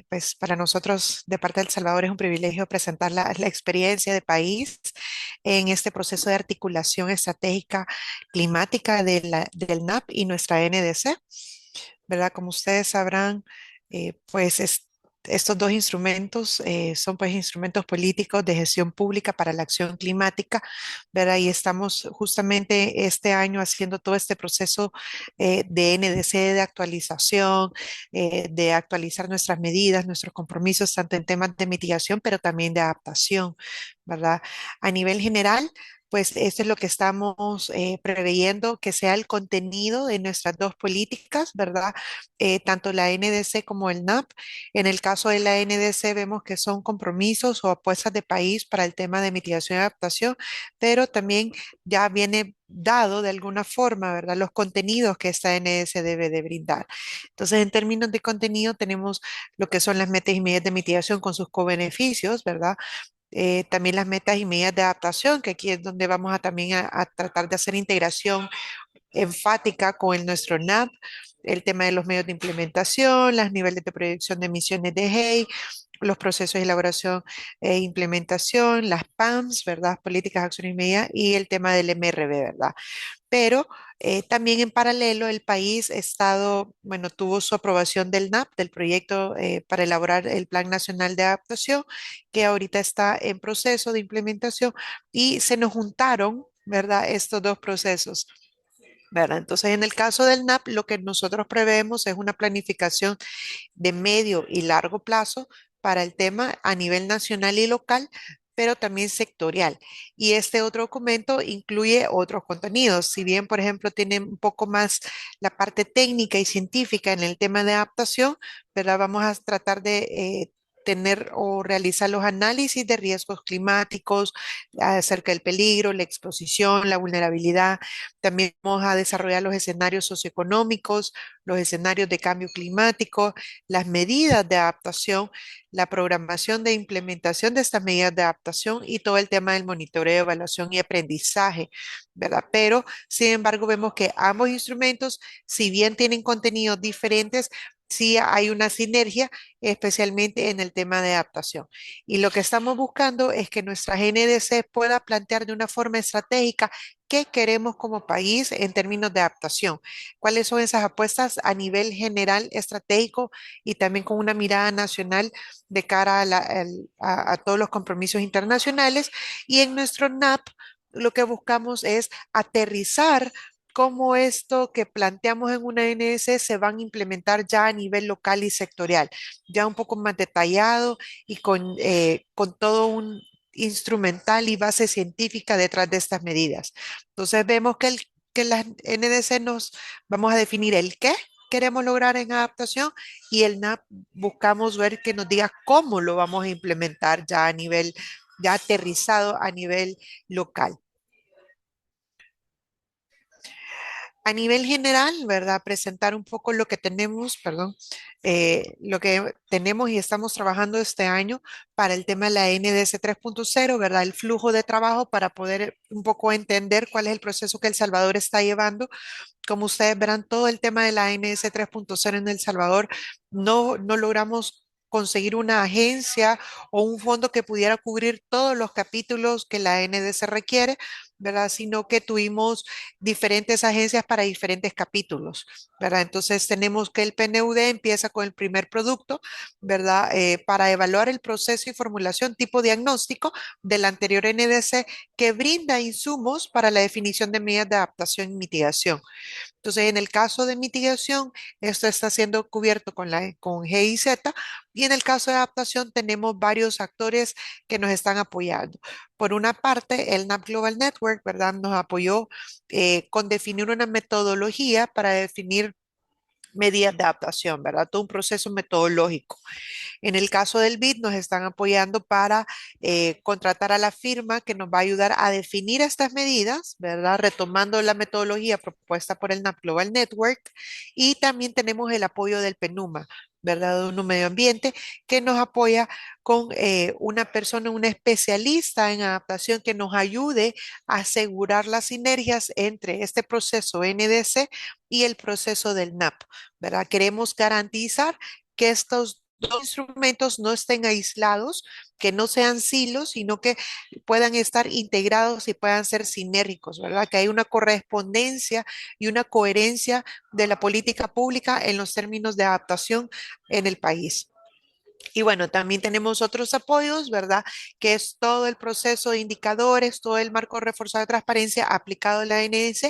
Pues para nosotros de parte de El Salvador es un privilegio presentar la experiencia de país en este proceso de articulación estratégica climática del NAP y nuestra NDC, ¿verdad? Como ustedes sabrán, pues estos dos instrumentos son pues instrumentos políticos de gestión pública para la acción climática, ¿verdad? Y estamos justamente este año haciendo todo este proceso de NDC de actualización, de actualizar nuestras medidas, nuestros compromisos, tanto en temas de mitigación, pero también de adaptación, ¿verdad? A nivel general, pues esto es lo que estamos preveyendo que sea el contenido de nuestras dos políticas, ¿verdad? Tanto la NDC como el NAP. En el caso de la NDC vemos que son compromisos o apuestas de país para el tema de mitigación y adaptación, pero también ya viene dado de alguna forma, ¿verdad? Los contenidos que esta NDC debe de brindar. Entonces, en términos de contenido, tenemos lo que son las metas y medidas de mitigación con sus co-beneficios, ¿verdad? También las metas y medidas de adaptación, que aquí es donde vamos a también a tratar de hacer integración enfática con nuestro NAP, el tema de los medios de implementación, los niveles de proyección de emisiones de GEI, los procesos de elaboración e implementación, las PAMs, ¿verdad? Políticas, acciones y medidas, y el tema del MRV, ¿verdad? Pero también en paralelo el país ha estado, bueno, tuvo su aprobación del NAP, del proyecto para elaborar el Plan Nacional de Adaptación, que ahorita está en proceso de implementación y se nos juntaron, ¿verdad? Estos dos procesos. ¿Verdad? Entonces, en el caso del NAP, lo que nosotros prevemos es una planificación de medio y largo plazo para el tema a nivel nacional y local, pero también sectorial. Y este otro documento incluye otros contenidos. Si bien, por ejemplo, tiene un poco más la parte técnica y científica en el tema de adaptación, ¿verdad? Vamos a tratar de tener o realizar los análisis de riesgos climáticos acerca del peligro, la exposición, la vulnerabilidad. También vamos a desarrollar los escenarios socioeconómicos, los escenarios de cambio climático, las medidas de adaptación, la programación de implementación de estas medidas de adaptación y todo el tema del monitoreo, evaluación y aprendizaje, ¿verdad? Pero, sin embargo, vemos que ambos instrumentos, si bien tienen contenidos diferentes, sí hay una sinergia, especialmente en el tema de adaptación. Y lo que estamos buscando es que nuestra GNDC pueda plantear de una forma estratégica qué queremos como país en términos de adaptación, cuáles son esas apuestas a nivel general estratégico y también con una mirada nacional de cara a todos los compromisos internacionales. Y en nuestro NAP lo que buscamos es aterrizar cómo esto que planteamos en una NS se van a implementar ya a nivel local y sectorial, ya un poco más detallado y con todo un instrumental y base científica detrás de estas medidas. Entonces vemos que las NDC nos vamos a definir el qué queremos lograr en adaptación y el NAP buscamos ver que nos diga cómo lo vamos a implementar ya a nivel, ya aterrizado a nivel local. A nivel general, ¿verdad? Presentar un poco lo que tenemos, perdón, lo que tenemos y estamos trabajando este año para el tema de la NDS 3.0, ¿verdad? El flujo de trabajo para poder un poco entender cuál es el proceso que El Salvador está llevando. Como ustedes verán, todo el tema de la ANS 3.0 en El Salvador, no logramos conseguir una agencia o un fondo que pudiera cubrir todos los capítulos que la ANDC requiere, ¿verdad? Sino que tuvimos diferentes agencias para diferentes capítulos, ¿verdad? Entonces tenemos que el PNUD empieza con el primer producto, ¿verdad? Para evaluar el proceso y formulación tipo diagnóstico del anterior NDC que brinda insumos para la definición de medidas de adaptación y mitigación. Entonces, en el caso de mitigación, esto está siendo cubierto con GIZ y en el caso de adaptación tenemos varios actores que nos están apoyando. Por una parte, el NAP Global Network, ¿verdad? Nos apoyó con definir una metodología para definir medidas de adaptación, ¿verdad? Todo un proceso metodológico. En el caso del BID, nos están apoyando para contratar a la firma que nos va a ayudar a definir estas medidas, ¿verdad? Retomando la metodología propuesta por el NAP Global Network. Y también tenemos el apoyo del PENUMA, ¿verdad? De UNO Medio Ambiente, que nos apoya con una persona, un especialista en adaptación que nos ayude a asegurar las sinergias entre este proceso NDC y el proceso del NAP, ¿verdad? Queremos garantizar que estos dos instrumentos no estén aislados, que no sean silos, sino que puedan estar integrados y puedan ser sinérgicos, ¿verdad? Que hay una correspondencia y una coherencia de la política pública en los términos de adaptación en el país. Y bueno, también tenemos otros apoyos, ¿verdad? Que es todo el proceso de indicadores, todo el marco reforzado de transparencia aplicado a la ANS,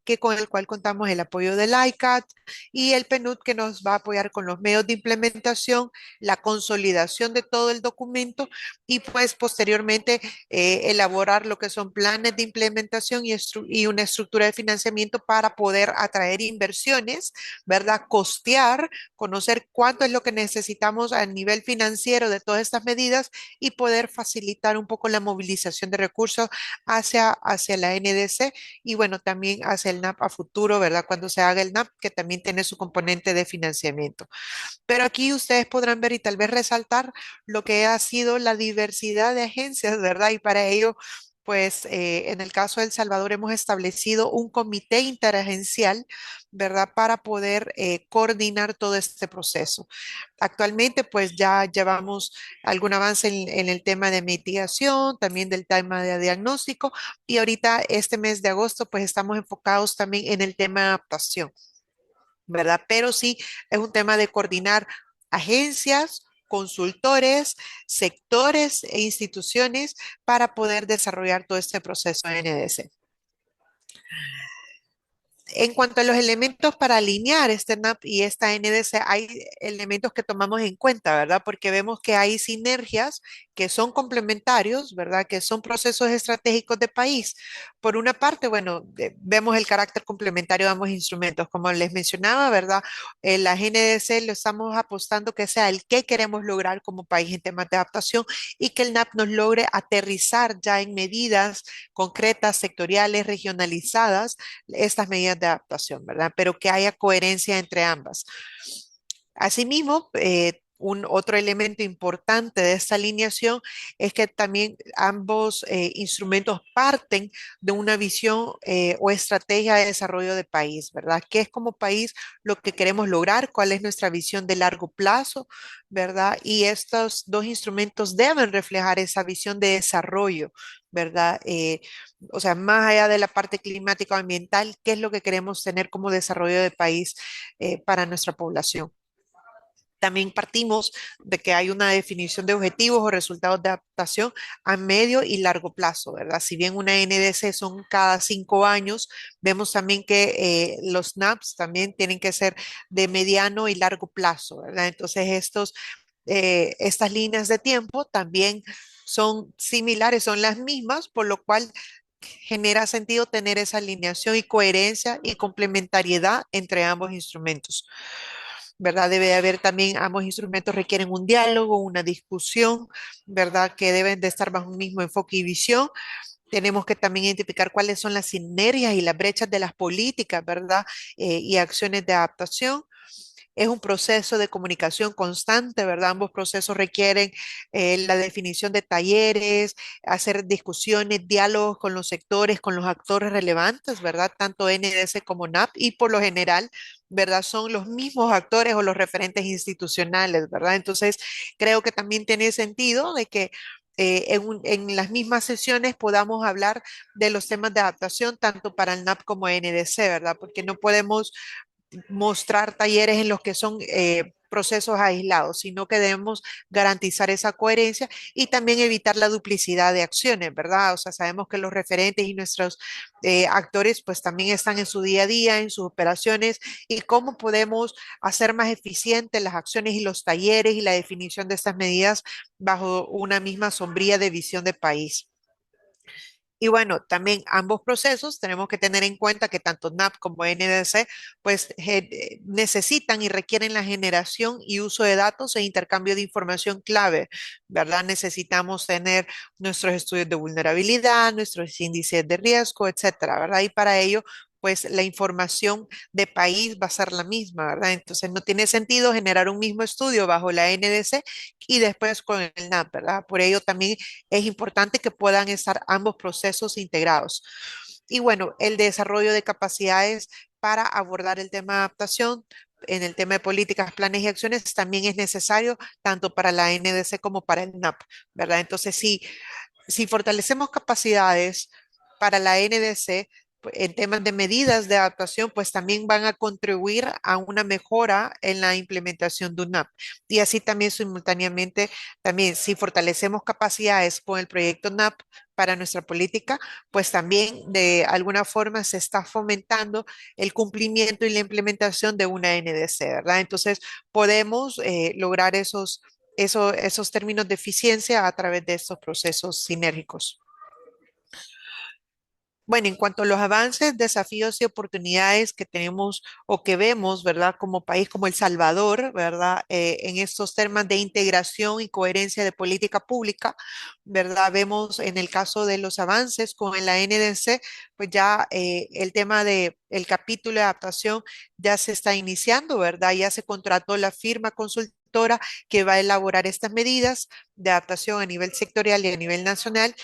que con el cual contamos el apoyo del ICAT y el PNUD que nos va a apoyar con los medios de implementación, la consolidación de todo el documento y pues posteriormente elaborar lo que son planes de implementación y una estructura de financiamiento para poder atraer inversiones, ¿verdad? Costear, conocer cuánto es lo que necesitamos a nivel financiero de todas estas medidas y poder facilitar un poco la movilización de recursos hacia la NDC y bueno, también hacia el NAP a futuro, ¿verdad? Cuando se haga el NAP, que también tiene su componente de financiamiento. Pero aquí ustedes podrán ver y tal vez resaltar lo que ha sido la diversidad de agencias, ¿verdad? Y para ello, pues en el caso de El Salvador hemos establecido un comité interagencial, ¿verdad? Para poder coordinar todo este proceso. Actualmente, pues ya llevamos algún avance en el tema de mitigación, también del tema de diagnóstico y ahorita este mes de agosto, pues estamos enfocados también en el tema de adaptación. ¿Verdad? Pero sí es un tema de coordinar agencias, consultores, sectores e instituciones para poder desarrollar todo este proceso de NDC. En cuanto a los elementos para alinear este NAP y esta NDC, hay elementos que tomamos en cuenta, ¿verdad? Porque vemos que hay sinergias que son complementarios, ¿verdad? Que son procesos estratégicos de país. Por una parte, bueno, vemos el carácter complementario de ambos instrumentos. Como les mencionaba, ¿verdad? La NDC lo estamos apostando que sea el que queremos lograr como país en temas de adaptación y que el NAP nos logre aterrizar ya en medidas concretas, sectoriales, regionalizadas estas medidas de adaptación, ¿verdad? Pero que haya coherencia entre ambas. Asimismo, un otro elemento importante de esta alineación es que también ambos instrumentos parten de una visión o estrategia de desarrollo de país, ¿verdad? ¿Qué es como país lo que queremos lograr? ¿Cuál es nuestra visión de largo plazo, ¿verdad? Y estos dos instrumentos deben reflejar esa visión de desarrollo, ¿verdad? O sea, más allá de la parte climática o ambiental, ¿qué es lo que queremos tener como desarrollo de país para nuestra población? También partimos de que hay una definición de objetivos o resultados de adaptación a medio y largo plazo, ¿verdad? Si bien una NDC son cada 5 años, vemos también que los NAPs también tienen que ser de mediano y largo plazo, ¿verdad? Entonces, estas líneas de tiempo también son similares, son las mismas, por lo cual genera sentido tener esa alineación y coherencia y complementariedad entre ambos instrumentos. ¿Verdad? Debe haber también, ambos instrumentos requieren un diálogo, una discusión, ¿verdad? Que deben de estar bajo un mismo enfoque y visión. Tenemos que también identificar cuáles son las sinergias y las brechas de las políticas, ¿verdad? Y acciones de adaptación. Es un proceso de comunicación constante, ¿verdad? Ambos procesos requieren la definición de talleres, hacer discusiones, diálogos con los sectores, con los actores relevantes, ¿verdad? Tanto NDC como NAP y por lo general, ¿verdad? Son los mismos actores o los referentes institucionales, ¿verdad? Entonces, creo que también tiene sentido de que en las mismas sesiones podamos hablar de los temas de adaptación tanto para el NAP como NDC, ¿verdad? Porque no podemos mostrar talleres en los que son procesos aislados, sino que debemos garantizar esa coherencia y también evitar la duplicidad de acciones, ¿verdad? O sea, sabemos que los referentes y nuestros actores pues también están en su día a día, en sus operaciones y cómo podemos hacer más eficientes las acciones y los talleres y la definición de estas medidas bajo una misma sombría de visión de país. Y bueno, también ambos procesos tenemos que tener en cuenta que tanto NAP como NDC pues necesitan y requieren la generación y uso de datos e intercambio de información clave, ¿verdad? Necesitamos tener nuestros estudios de vulnerabilidad, nuestros índices de riesgo, etcétera, ¿verdad? Y para ello pues la información de país va a ser la misma, ¿verdad? Entonces no tiene sentido generar un mismo estudio bajo la NDC y después con el NAP, ¿verdad? Por ello también es importante que puedan estar ambos procesos integrados. Y bueno, el desarrollo de capacidades para abordar el tema de adaptación. En el tema de políticas, planes y acciones también es necesario tanto para la NDC como para el NAP, ¿verdad? Entonces, si fortalecemos capacidades para la NDC en temas de medidas de adaptación, pues también van a contribuir a una mejora en la implementación de UNAP. Y así también simultáneamente, también si fortalecemos capacidades con el proyecto NAP para nuestra política, pues también de alguna forma se está fomentando el cumplimiento y la implementación de una NDC, ¿verdad? Entonces podemos lograr esos términos de eficiencia a través de estos procesos sinérgicos. Bueno, en cuanto a los avances, desafíos y oportunidades que tenemos o que vemos, ¿verdad? Como país como El Salvador, ¿verdad? En estos temas de integración y coherencia de política pública, ¿verdad? Vemos en el caso de los avances con la NDC, pues ya el tema de el capítulo de adaptación ya se está iniciando, ¿verdad? Ya se contrató la firma consultora que va a elaborar estas medidas de adaptación a nivel sectorial y a nivel nacional.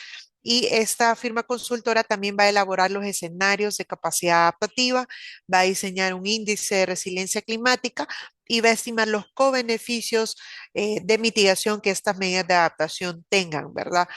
Y esta firma consultora también va a elaborar los escenarios de capacidad adaptativa, va a diseñar un índice de resiliencia climática y va a estimar los co-beneficios de mitigación que estas medidas de adaptación tengan, ¿verdad?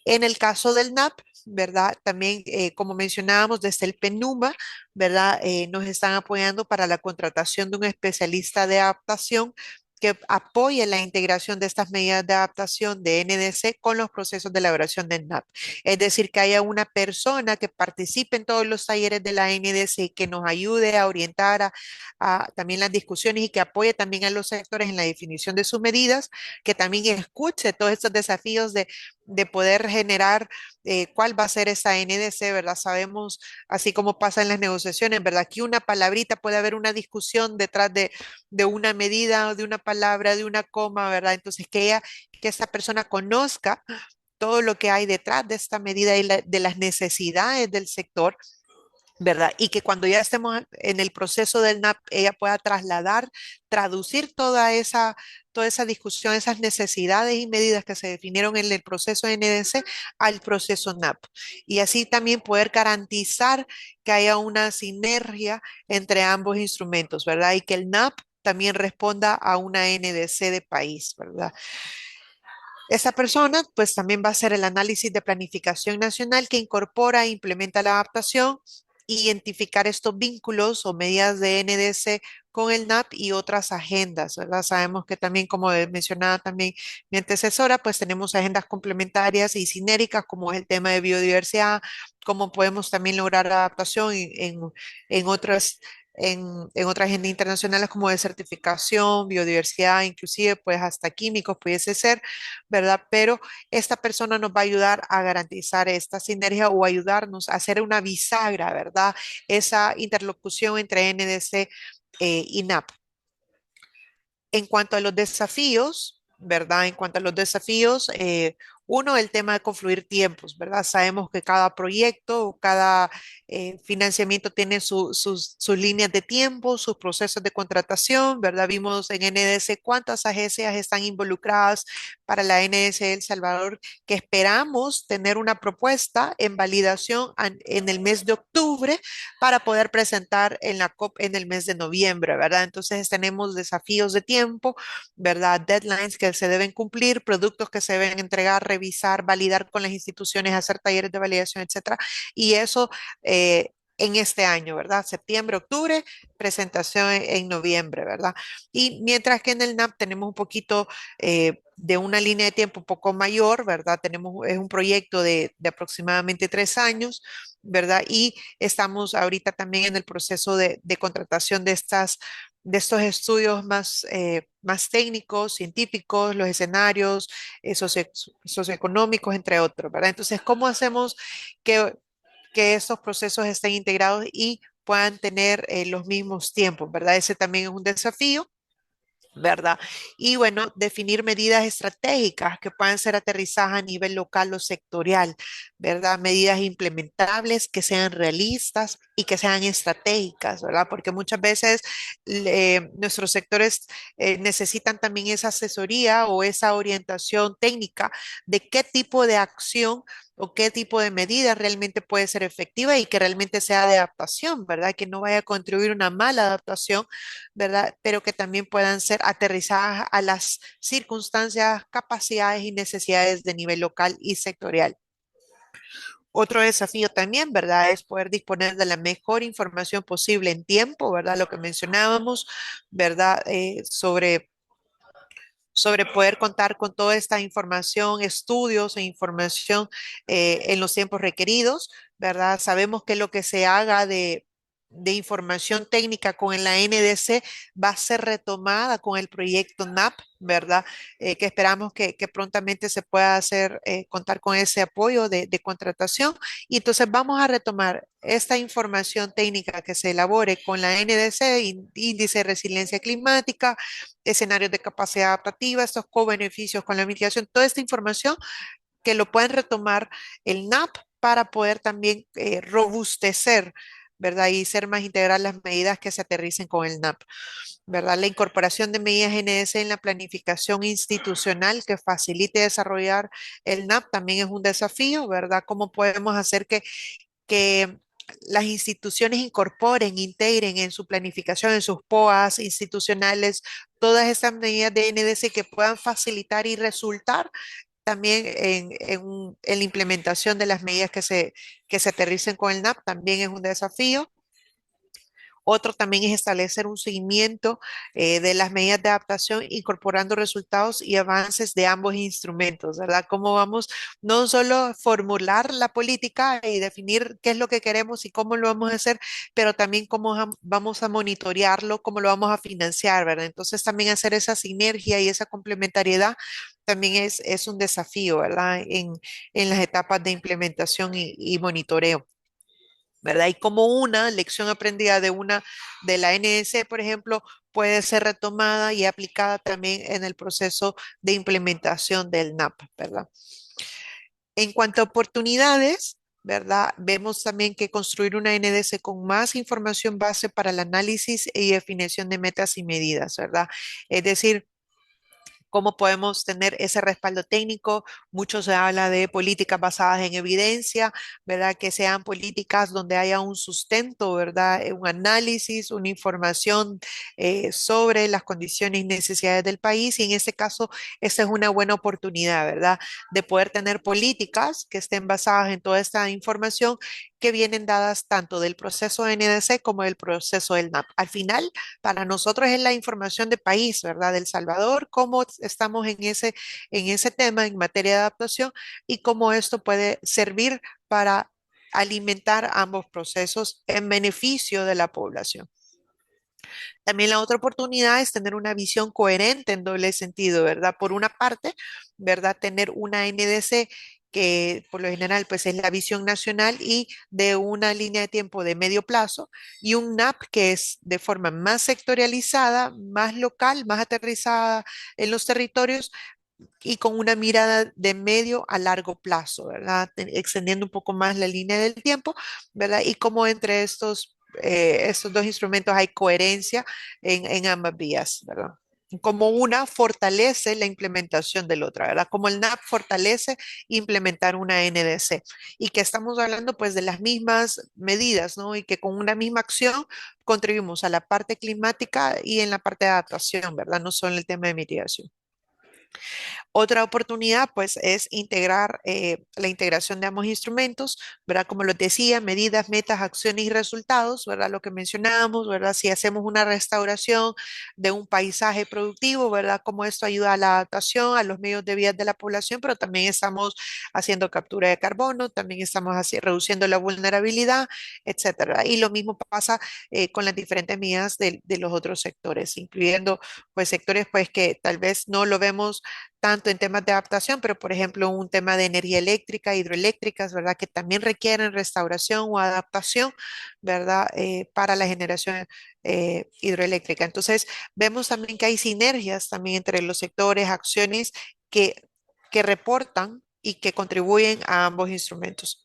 En el caso del NAP, ¿verdad? También, como mencionábamos, desde el PENUMA, ¿verdad? Nos están apoyando para la contratación de un especialista de adaptación que apoye la integración de estas medidas de adaptación de NDC con los procesos de elaboración del NAP. Es decir, que haya una persona que participe en todos los talleres de la NDC y que nos ayude a orientar a también las discusiones y que apoye también a los sectores en la definición de sus medidas, que también escuche todos estos desafíos de poder generar cuál va a ser esa NDC, ¿verdad? Sabemos, así como pasa en las negociaciones, ¿verdad? Que una palabrita puede haber una discusión detrás de una medida, de una palabra, de una coma, ¿verdad? Entonces, que esta persona conozca todo lo que hay detrás de esta medida y de las necesidades del sector, ¿verdad? Y que cuando ya estemos en el proceso del NAP, ella pueda trasladar, traducir toda esa discusión, esas necesidades y medidas que se definieron en el proceso NDC al proceso NAP. Y así también poder garantizar que haya una sinergia entre ambos instrumentos, ¿verdad? Y que el NAP también responda a una NDC de país, ¿verdad? Esa persona, pues también va a hacer el análisis de planificación nacional que incorpora e implementa la adaptación, identificar estos vínculos o medidas de NDC con el NAP y otras agendas, ¿verdad? Sabemos que también, como mencionaba también mi antecesora, pues tenemos agendas complementarias y sinérgicas, como es el tema de biodiversidad, cómo podemos también lograr adaptación en otras en otras agendas internacionales como de certificación, biodiversidad, inclusive pues hasta químicos pudiese ser, ¿verdad? Pero esta persona nos va a ayudar a garantizar esta sinergia o ayudarnos a hacer una bisagra, ¿verdad? Esa interlocución entre NDC y NAP. En cuanto a los desafíos, ¿verdad? En cuanto a los desafíos, uno, el tema de confluir tiempos, ¿verdad? Sabemos que cada proyecto o cada financiamiento tiene sus líneas de tiempo, sus procesos de contratación, ¿verdad? Vimos en NDC cuántas agencias están involucradas para la NDC de El Salvador, que esperamos tener una propuesta en validación en el mes de octubre para poder presentar en la COP en el mes de noviembre, ¿verdad? Entonces tenemos desafíos de tiempo, ¿verdad? Deadlines que se deben cumplir, productos que se deben entregar, revisar, validar con las instituciones, hacer talleres de validación, etcétera. Y eso en este año, ¿verdad? Septiembre, octubre, presentación en noviembre, ¿verdad? Y mientras que en el NAP tenemos un poquito de una línea de tiempo un poco mayor, ¿verdad? Es un proyecto de aproximadamente 3 años, ¿verdad? Y estamos ahorita también en el proceso de contratación de estos estudios más técnicos, científicos, los escenarios socioeconómicos, entre otros, ¿verdad? Entonces, ¿cómo hacemos que estos procesos estén integrados y puedan tener los mismos tiempos, ¿verdad? Ese también es un desafío. ¿Verdad? Y bueno, definir medidas estratégicas que puedan ser aterrizadas a nivel local o sectorial, ¿verdad? Medidas implementables que sean realistas y que sean estratégicas, ¿verdad? Porque muchas veces nuestros sectores necesitan también esa asesoría o esa orientación técnica de qué tipo de acción o qué tipo de medida realmente puede ser efectiva y que realmente sea de adaptación, ¿verdad? Que no vaya a contribuir una mala adaptación, ¿verdad? Pero que también puedan ser aterrizadas a las circunstancias, capacidades y necesidades de nivel local y sectorial. Otro desafío también, ¿verdad? Es poder disponer de la mejor información posible en tiempo, ¿verdad? Lo que mencionábamos, ¿verdad? Sobre poder contar con toda esta información, estudios e información en los tiempos requeridos, ¿verdad? Sabemos que lo que se haga de información técnica con la NDC va a ser retomada con el proyecto NAP, ¿verdad? Que esperamos que prontamente se pueda hacer, contar con ese apoyo de contratación. Y entonces vamos a retomar esta información técnica que se elabore con la NDC, índice de resiliencia climática, escenarios de capacidad adaptativa, estos co-beneficios con la mitigación, toda esta información que lo pueden retomar el NAP para poder también robustecer, ¿verdad? Y ser más integral las medidas que se aterricen con el NAP, ¿verdad? La incorporación de medidas NS en la planificación institucional que facilite desarrollar el NAP también es un desafío, ¿verdad? ¿Cómo podemos hacer que las instituciones incorporen, integren en su planificación, en sus POAs institucionales, todas estas medidas de NDC que puedan facilitar y resultar también en la implementación de las medidas que se aterricen con el NAP, también es un desafío. Otro también es establecer un seguimiento de las medidas de adaptación, incorporando resultados y avances de ambos instrumentos, ¿verdad? Cómo vamos no solo formular la política y definir qué es lo que queremos y cómo lo vamos a hacer, pero también cómo vamos a monitorearlo, cómo lo vamos a financiar, ¿verdad? Entonces también hacer esa sinergia y esa complementariedad también es un desafío, ¿verdad? En las etapas de implementación y monitoreo. ¿Verdad? Y como una lección aprendida de la NS, por ejemplo, puede ser retomada y aplicada también en el proceso de implementación del NAP, ¿verdad? En cuanto a oportunidades, ¿verdad? Vemos también que construir una NDC con más información base para el análisis y definición de metas y medidas, ¿verdad? Es decir, cómo podemos tener ese respaldo técnico. Mucho se habla de políticas basadas en evidencia, ¿verdad? Que sean políticas donde haya un sustento, ¿verdad? Un análisis, una información sobre las condiciones y necesidades del país. Y en este caso, esta es una buena oportunidad, ¿verdad? De poder tener políticas que estén basadas en toda esta información que vienen dadas tanto del proceso NDC como del proceso del NAP. Al final, para nosotros es la información de país, ¿verdad? De El Salvador, cómo estamos en ese tema en materia de adaptación y cómo esto puede servir para alimentar ambos procesos en beneficio de la población. También la otra oportunidad es tener una visión coherente en doble sentido, ¿verdad? Por una parte, ¿verdad? Tener una NDC que por lo general pues es la visión nacional y de una línea de tiempo de medio plazo y un NAP que es de forma más sectorializada, más local, más aterrizada en los territorios y con una mirada de medio a largo plazo, ¿verdad? Extendiendo un poco más la línea del tiempo, ¿verdad? Y como entre estos dos instrumentos hay coherencia en ambas vías, ¿verdad? Como una fortalece la implementación del otra, ¿verdad? Como el NAP fortalece implementar una NDC y que estamos hablando pues de las mismas medidas, ¿no? Y que con una misma acción contribuimos a la parte climática y en la parte de adaptación, ¿verdad? No solo en el tema de mitigación. Otra oportunidad, pues, es integrar la integración de ambos instrumentos, ¿verdad? Como les decía, medidas, metas, acciones y resultados, ¿verdad? Lo que mencionábamos, ¿verdad? Si hacemos una restauración de un paisaje productivo, ¿verdad? Cómo esto ayuda a la adaptación, a los medios de vida de la población, pero también estamos haciendo captura de carbono, también estamos reduciendo la vulnerabilidad, etcétera. Y lo mismo pasa con las diferentes medidas de los otros sectores, incluyendo, pues, sectores, pues, que tal vez no lo vemos tanto en temas de adaptación, pero por ejemplo un tema de energía eléctrica, hidroeléctricas, ¿verdad? Que también requieren restauración o adaptación, ¿verdad? Para la generación hidroeléctrica. Entonces, vemos también que hay sinergias también entre los sectores, acciones que reportan y que contribuyen a ambos instrumentos.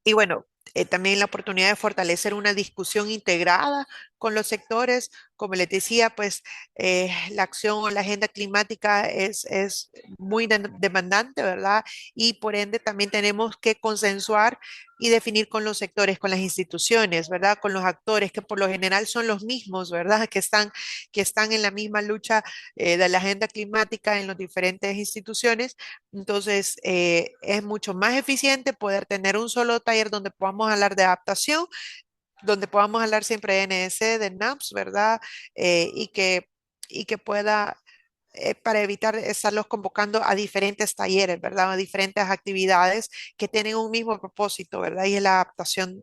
Y bueno, también la oportunidad de fortalecer una discusión integrada con los sectores. Como les decía, pues la acción o la agenda climática es muy demandante, ¿verdad? Y por ende también tenemos que consensuar y definir con los sectores, con las instituciones, ¿verdad? Con los actores que por lo general son los mismos, ¿verdad? Que están en la misma lucha de la agenda climática en las diferentes instituciones. Entonces, es mucho más eficiente poder tener un solo taller donde podamos hablar de adaptación, donde podamos hablar siempre de NS, de NAPS, ¿verdad? Y que pueda, para evitar estarlos convocando a diferentes talleres, ¿verdad? A diferentes actividades que tienen un mismo propósito, ¿verdad? Y es la adaptación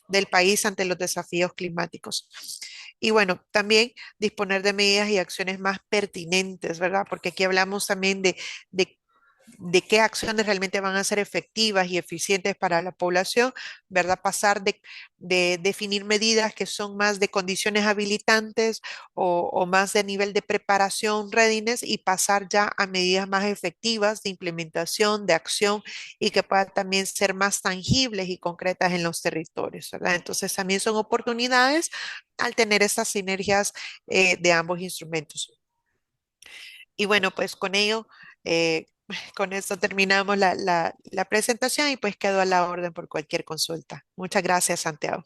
del país ante los desafíos climáticos. Y bueno, también disponer de medidas y acciones más pertinentes, ¿verdad? Porque aquí hablamos también de de qué acciones realmente van a ser efectivas y eficientes para la población, ¿verdad? Pasar de definir medidas que son más de condiciones habilitantes o más de nivel de preparación, readiness, y pasar ya a medidas más efectivas de implementación, de acción y que puedan también ser más tangibles y concretas en los territorios, ¿verdad? Entonces también son oportunidades al tener estas sinergias de ambos instrumentos. Y bueno, pues con ello, con esto terminamos la presentación y pues quedo a la orden por cualquier consulta. Muchas gracias, Santiago.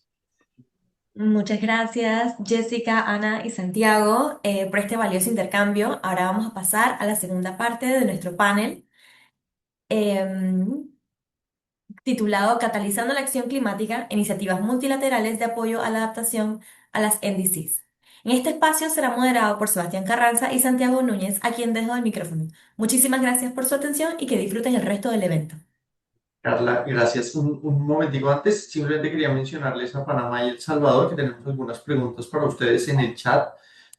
Muchas gracias, Jessica, Ana y Santiago, por este valioso intercambio. Ahora vamos a pasar a la segunda parte de nuestro panel, em, titulado Catalizando la Acción Climática, Iniciativas Multilaterales de Apoyo a la Adaptación a las NDCs. En este espacio será moderado por Sebastián Carranza y Santiago Núñez, a quien dejo el micrófono. Muchísimas gracias por su atención y que disfruten el resto del evento. Carla, gracias. Un momentico antes, simplemente quería mencionarles a Panamá y El Salvador que tenemos algunas preguntas para ustedes en el chat.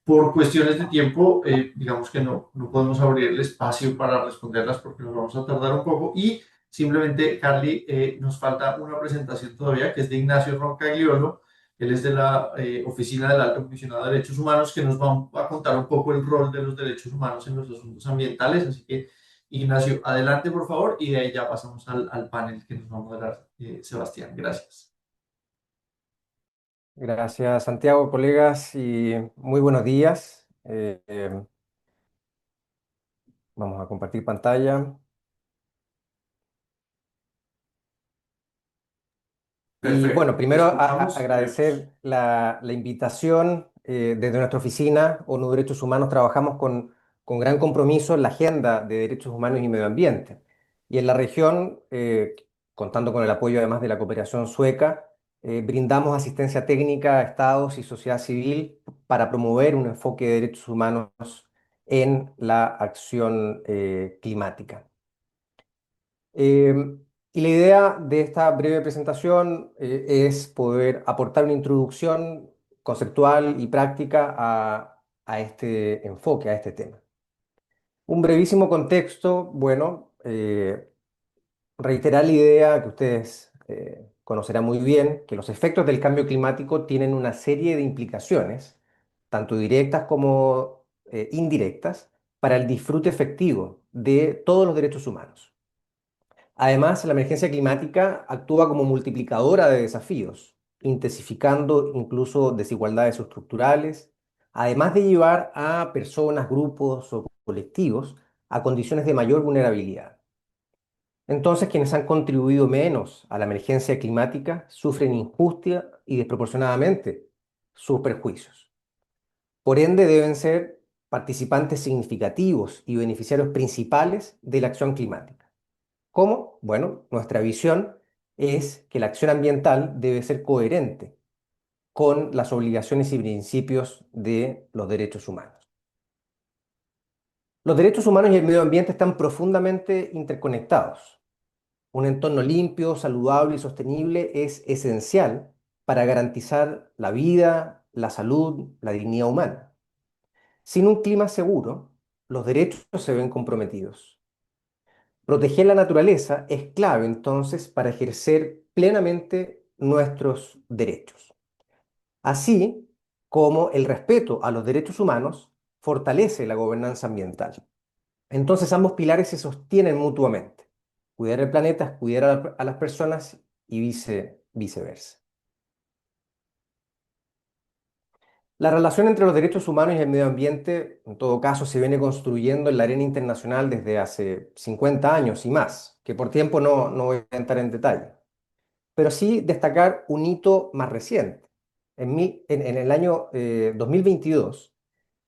Por cuestiones de tiempo, digamos que no podemos abrir el espacio para responderlas porque nos vamos a tardar un poco. Y simplemente, Carly, nos falta una presentación todavía que es de Ignacio Roncagliolo. Él es de la Oficina del Alto Comisionado de Derechos Humanos, que nos va a contar un poco el rol de los derechos humanos en los asuntos ambientales. Así que Ignacio, adelante por favor y de ahí ya pasamos al panel que nos va a moderar Sebastián. Gracias. Gracias, Santiago, colegas, y muy buenos días. Vamos a compartir pantalla. Y Perfecto. bueno, primero Escuchamos. agradecer la invitación. Desde nuestra oficina, ONU Derechos Humanos, trabajamos con gran compromiso en la agenda de derechos humanos y medio ambiente. Y en la región, contando con el apoyo además de la cooperación sueca, brindamos asistencia técnica a estados y sociedad civil para promover un enfoque de derechos humanos en la acción climática. Y la idea de esta breve presentación es poder aportar una introducción conceptual y práctica a este enfoque, a este tema. Un brevísimo contexto, bueno, reiterar la idea que ustedes conocerán muy bien, que los efectos del cambio climático tienen una serie de implicaciones, tanto directas como indirectas, para el disfrute efectivo de todos los derechos humanos. Además, la emergencia climática actúa como multiplicadora de desafíos, intensificando incluso desigualdades estructurales, además de llevar a personas, grupos o colectivos a condiciones de mayor vulnerabilidad. Entonces, quienes han contribuido menos a la emergencia climática sufren injusta y desproporcionadamente sus perjuicios. Por ende, deben ser participantes significativos y beneficiarios principales de la acción climática. ¿Cómo? Bueno, nuestra visión es que la acción ambiental debe ser coherente con las obligaciones y principios de los derechos humanos. Los derechos humanos y el medio ambiente están profundamente interconectados. Un entorno limpio, saludable y sostenible es esencial para garantizar la vida, la salud, la dignidad humana. Sin un clima seguro, los derechos se ven comprometidos. Proteger la naturaleza es clave entonces para ejercer plenamente nuestros derechos. Así como el respeto a los derechos humanos fortalece la gobernanza ambiental. Entonces ambos pilares se sostienen mutuamente. Cuidar el planeta es cuidar a las personas y viceversa. La relación entre los derechos humanos y el medio ambiente, en todo caso, se viene construyendo en la arena internacional desde hace 50 años y más, que por tiempo no voy a entrar en detalle, pero sí destacar un hito más reciente. En el año 2022,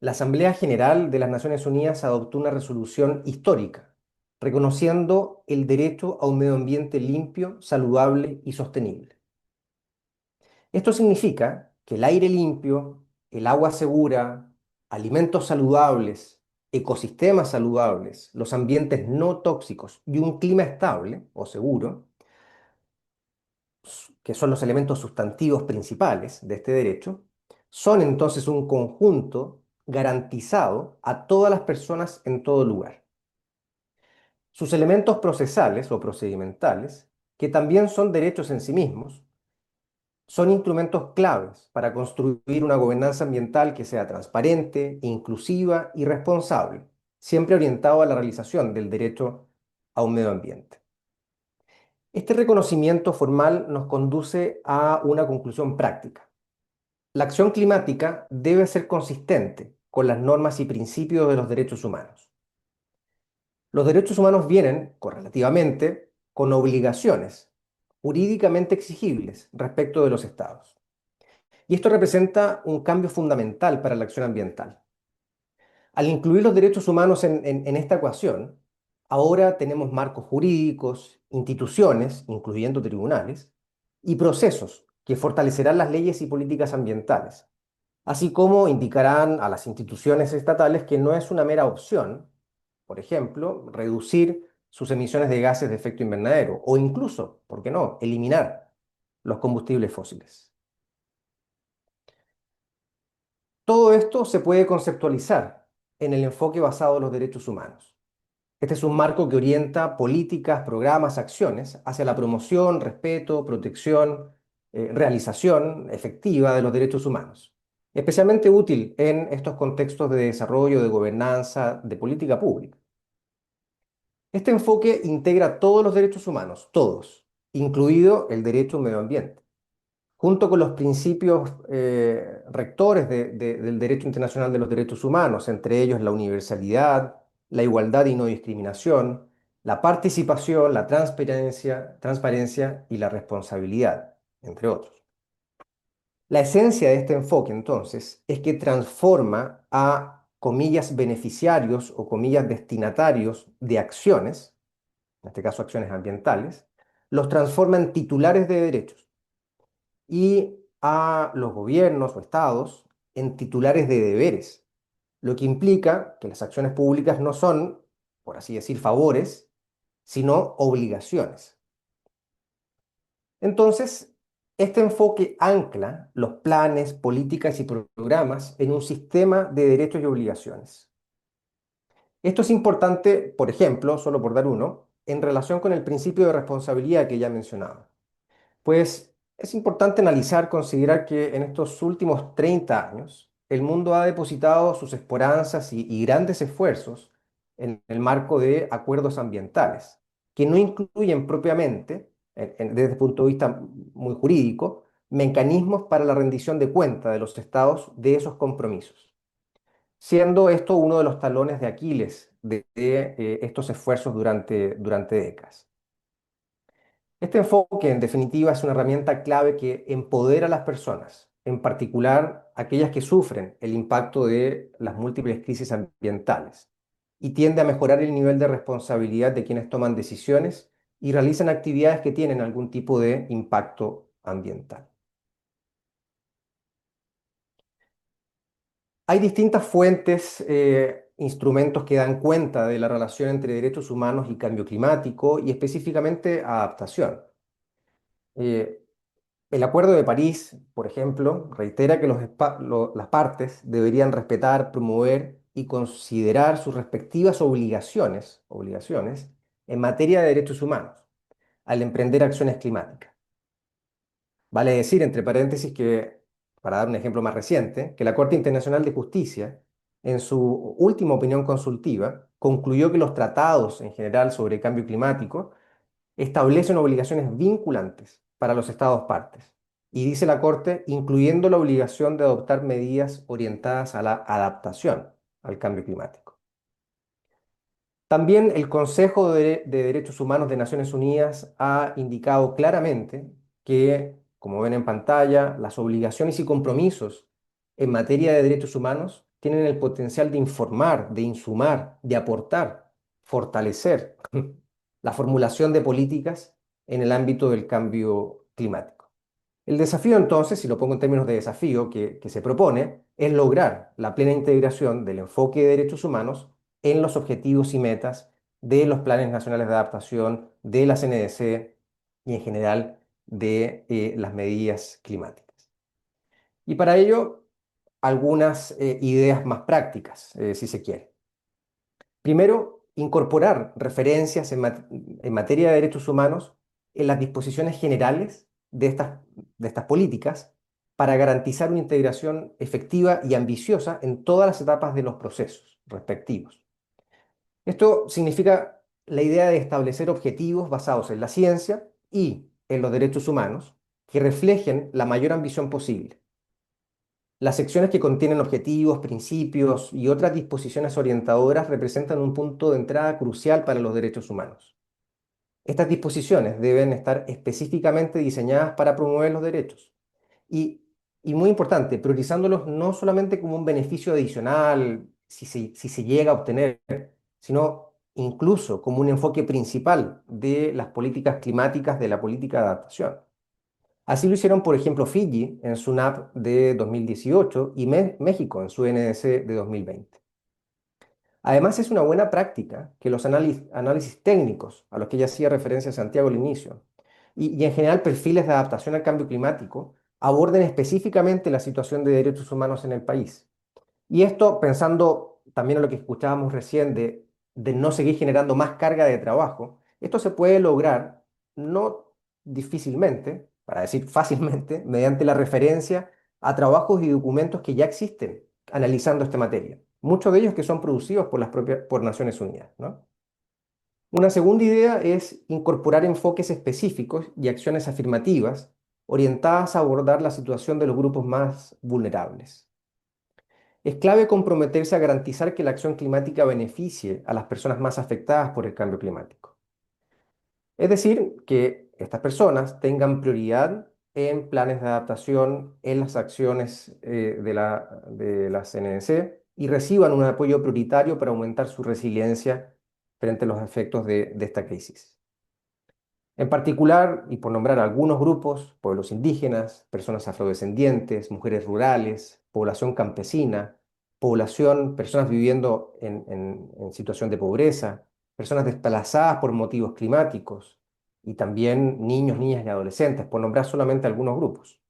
la Asamblea General de las Naciones Unidas adoptó una resolución histórica, reconociendo el derecho a un medio ambiente limpio, saludable y sostenible. Esto significa que el aire limpio, el agua segura, alimentos saludables, ecosistemas saludables, los ambientes no tóxicos y un clima estable o seguro, que son los elementos sustantivos principales de este derecho, son entonces un conjunto garantizado a todas las personas en todo lugar. Sus elementos procesales o procedimentales, que también son derechos en sí mismos, son instrumentos claves para construir una gobernanza ambiental que sea transparente, inclusiva y responsable, siempre orientado a la realización del derecho a un medio ambiente. Este reconocimiento formal nos conduce a una conclusión práctica. La acción climática debe ser consistente con las normas y principios de los derechos humanos. Los derechos humanos vienen, correlativamente, con obligaciones jurídicamente exigibles respecto de los estados. Y esto representa un cambio fundamental para la acción ambiental. Al incluir los derechos humanos en esta ecuación, ahora tenemos marcos jurídicos, instituciones, incluyendo tribunales, y procesos que fortalecerán las leyes y políticas ambientales, así como indicarán a las instituciones estatales que no es una mera opción, por ejemplo, reducir sus emisiones de gases de efecto invernadero o incluso, ¿por qué no?, eliminar los combustibles fósiles. Todo esto se puede conceptualizar en el enfoque basado en los derechos humanos. Este es un marco que orienta políticas, programas, acciones hacia la promoción, respeto, protección, realización efectiva de los derechos humanos. Especialmente útil en estos contextos de desarrollo, de gobernanza, de política pública. Este enfoque integra todos los derechos humanos, todos, incluido el derecho al medio ambiente, junto con los principios rectores del derecho internacional de los derechos humanos, entre ellos la universalidad, la igualdad y no discriminación, la participación, la transparencia y la responsabilidad, entre otros. La esencia de este enfoque, entonces, es que transforma a, comillas, beneficiarios o, comillas, destinatarios de acciones, en este caso acciones ambientales, los transforma en titulares de derechos y a los gobiernos o estados en titulares de deberes, lo que implica que las acciones públicas no son, por así decir, favores, sino obligaciones. Entonces, este enfoque ancla los planes, políticas y programas en un sistema de derechos y obligaciones. Esto es importante, por ejemplo, solo por dar uno, en relación con el principio de responsabilidad que ya mencionaba. Pues es importante analizar, considerar que en estos últimos 30 años el mundo ha depositado sus esperanzas y grandes esfuerzos en el marco de acuerdos ambientales, que no incluyen propiamente, desde el punto de vista muy jurídico, mecanismos para la rendición de cuenta de los estados de esos compromisos, siendo esto uno de los talones de Aquiles de estos esfuerzos durante décadas. Este enfoque, en definitiva, es una herramienta clave que empodera a las personas en particular aquellas que sufren el impacto de las múltiples crisis ambientales, y tiende a mejorar el nivel de responsabilidad de quienes toman decisiones y realizan actividades que tienen algún tipo de impacto ambiental. Hay distintas fuentes, instrumentos que dan cuenta de la relación entre derechos humanos y cambio climático y específicamente adaptación. Eh, el Acuerdo de París, por ejemplo, reitera que las partes deberían respetar, promover y considerar sus respectivas obligaciones en materia de derechos humanos al emprender acciones climáticas. Vale decir, entre paréntesis, que, para dar un ejemplo más reciente, que la Corte Internacional de Justicia, en su última opinión consultiva, concluyó que los tratados en general sobre cambio climático establecen obligaciones vinculantes para los estados partes. Y dice la Corte, incluyendo la obligación de adoptar medidas orientadas a la adaptación al cambio climático. También el Consejo de Derechos Humanos de Naciones Unidas ha indicado claramente que, como ven en pantalla, las obligaciones y compromisos en materia de derechos humanos tienen el potencial de informar, de insumar, de aportar, fortalecer la formulación de políticas en el ámbito del cambio climático. El desafío entonces, si lo pongo en términos de desafío que se propone, es lograr la plena integración del enfoque de derechos humanos en los objetivos y metas de los planes nacionales de adaptación, de la CNDC y en general de las medidas climáticas. Y para ello, algunas ideas más prácticas, si se quiere. Primero, incorporar referencias en materia de derechos humanos en las disposiciones generales de estas políticas para garantizar una integración efectiva y ambiciosa en todas las etapas de los procesos respectivos. Esto significa la idea de establecer objetivos basados en la ciencia y en los derechos humanos que reflejen la mayor ambición posible. Las secciones que contienen objetivos, principios y otras disposiciones orientadoras representan un punto de entrada crucial para los derechos humanos. Estas disposiciones deben estar específicamente diseñadas para promover los derechos y, y muy importante, priorizándolos no solamente como un beneficio adicional si se llega a obtener, sino incluso como un enfoque principal de las políticas climáticas, de la política de adaptación. Así lo hicieron, por ejemplo, Fiji en su NAP de 2018 y México en su NDC de 2020. Además, es una buena práctica que los análisis técnicos, a los que ya hacía referencia Santiago al inicio, y en general perfiles de adaptación al cambio climático, aborden específicamente la situación de derechos humanos en el país. Y esto pensando también en lo que escuchábamos recién de no seguir generando más carga de trabajo, esto se puede lograr no difícilmente, para decir fácilmente, mediante la referencia a trabajos y documentos que ya existen analizando esta materia, muchos de ellos que son producidos por Naciones Unidas, ¿no? Una segunda idea es incorporar enfoques específicos y acciones afirmativas orientadas a abordar la situación de los grupos más vulnerables. Es clave comprometerse a garantizar que la acción climática beneficie a las personas más afectadas por el cambio climático. Es decir, que estas personas tengan prioridad en planes de adaptación, en las acciones de la CNDC y reciban un apoyo prioritario para aumentar su resiliencia frente a los efectos de esta crisis. En particular, y por nombrar algunos grupos, pueblos indígenas, personas afrodescendientes, mujeres rurales, población campesina, personas viviendo en situación de pobreza, personas desplazadas por motivos climáticos y también niños, niñas y adolescentes, por nombrar solamente algunos grupos.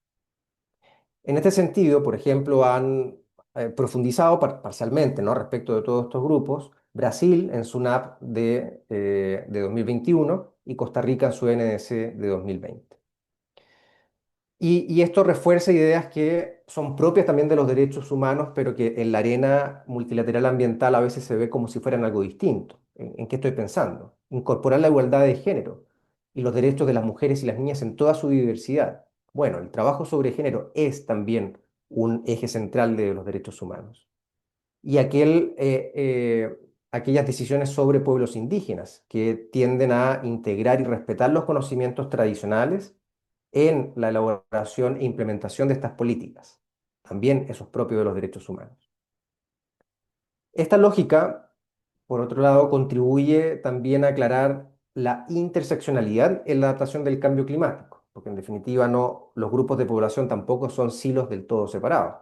En este sentido, por ejemplo, han profundizado parcialmente, ¿no?, respecto de todos estos grupos, Brasil en su NAP de 2021 y Costa Rica en su NDC de 2020. Y esto refuerza ideas que son propias también de los derechos humanos, pero que en la arena multilateral ambiental a veces se ve como si fueran algo distinto. ¿En qué estoy pensando? Incorporar la igualdad de género y los derechos de las mujeres y las niñas en toda su diversidad. Bueno, el trabajo sobre género es también un eje central de los derechos humanos. Y aquellas decisiones sobre pueblos indígenas que tienden a integrar y respetar los conocimientos tradicionales en la elaboración e implementación de estas políticas. También eso es propio de los derechos humanos. Esta lógica, por otro lado, contribuye también a aclarar la interseccionalidad en la adaptación del cambio climático, porque en definitiva no, los grupos de población tampoco son silos del todo separados,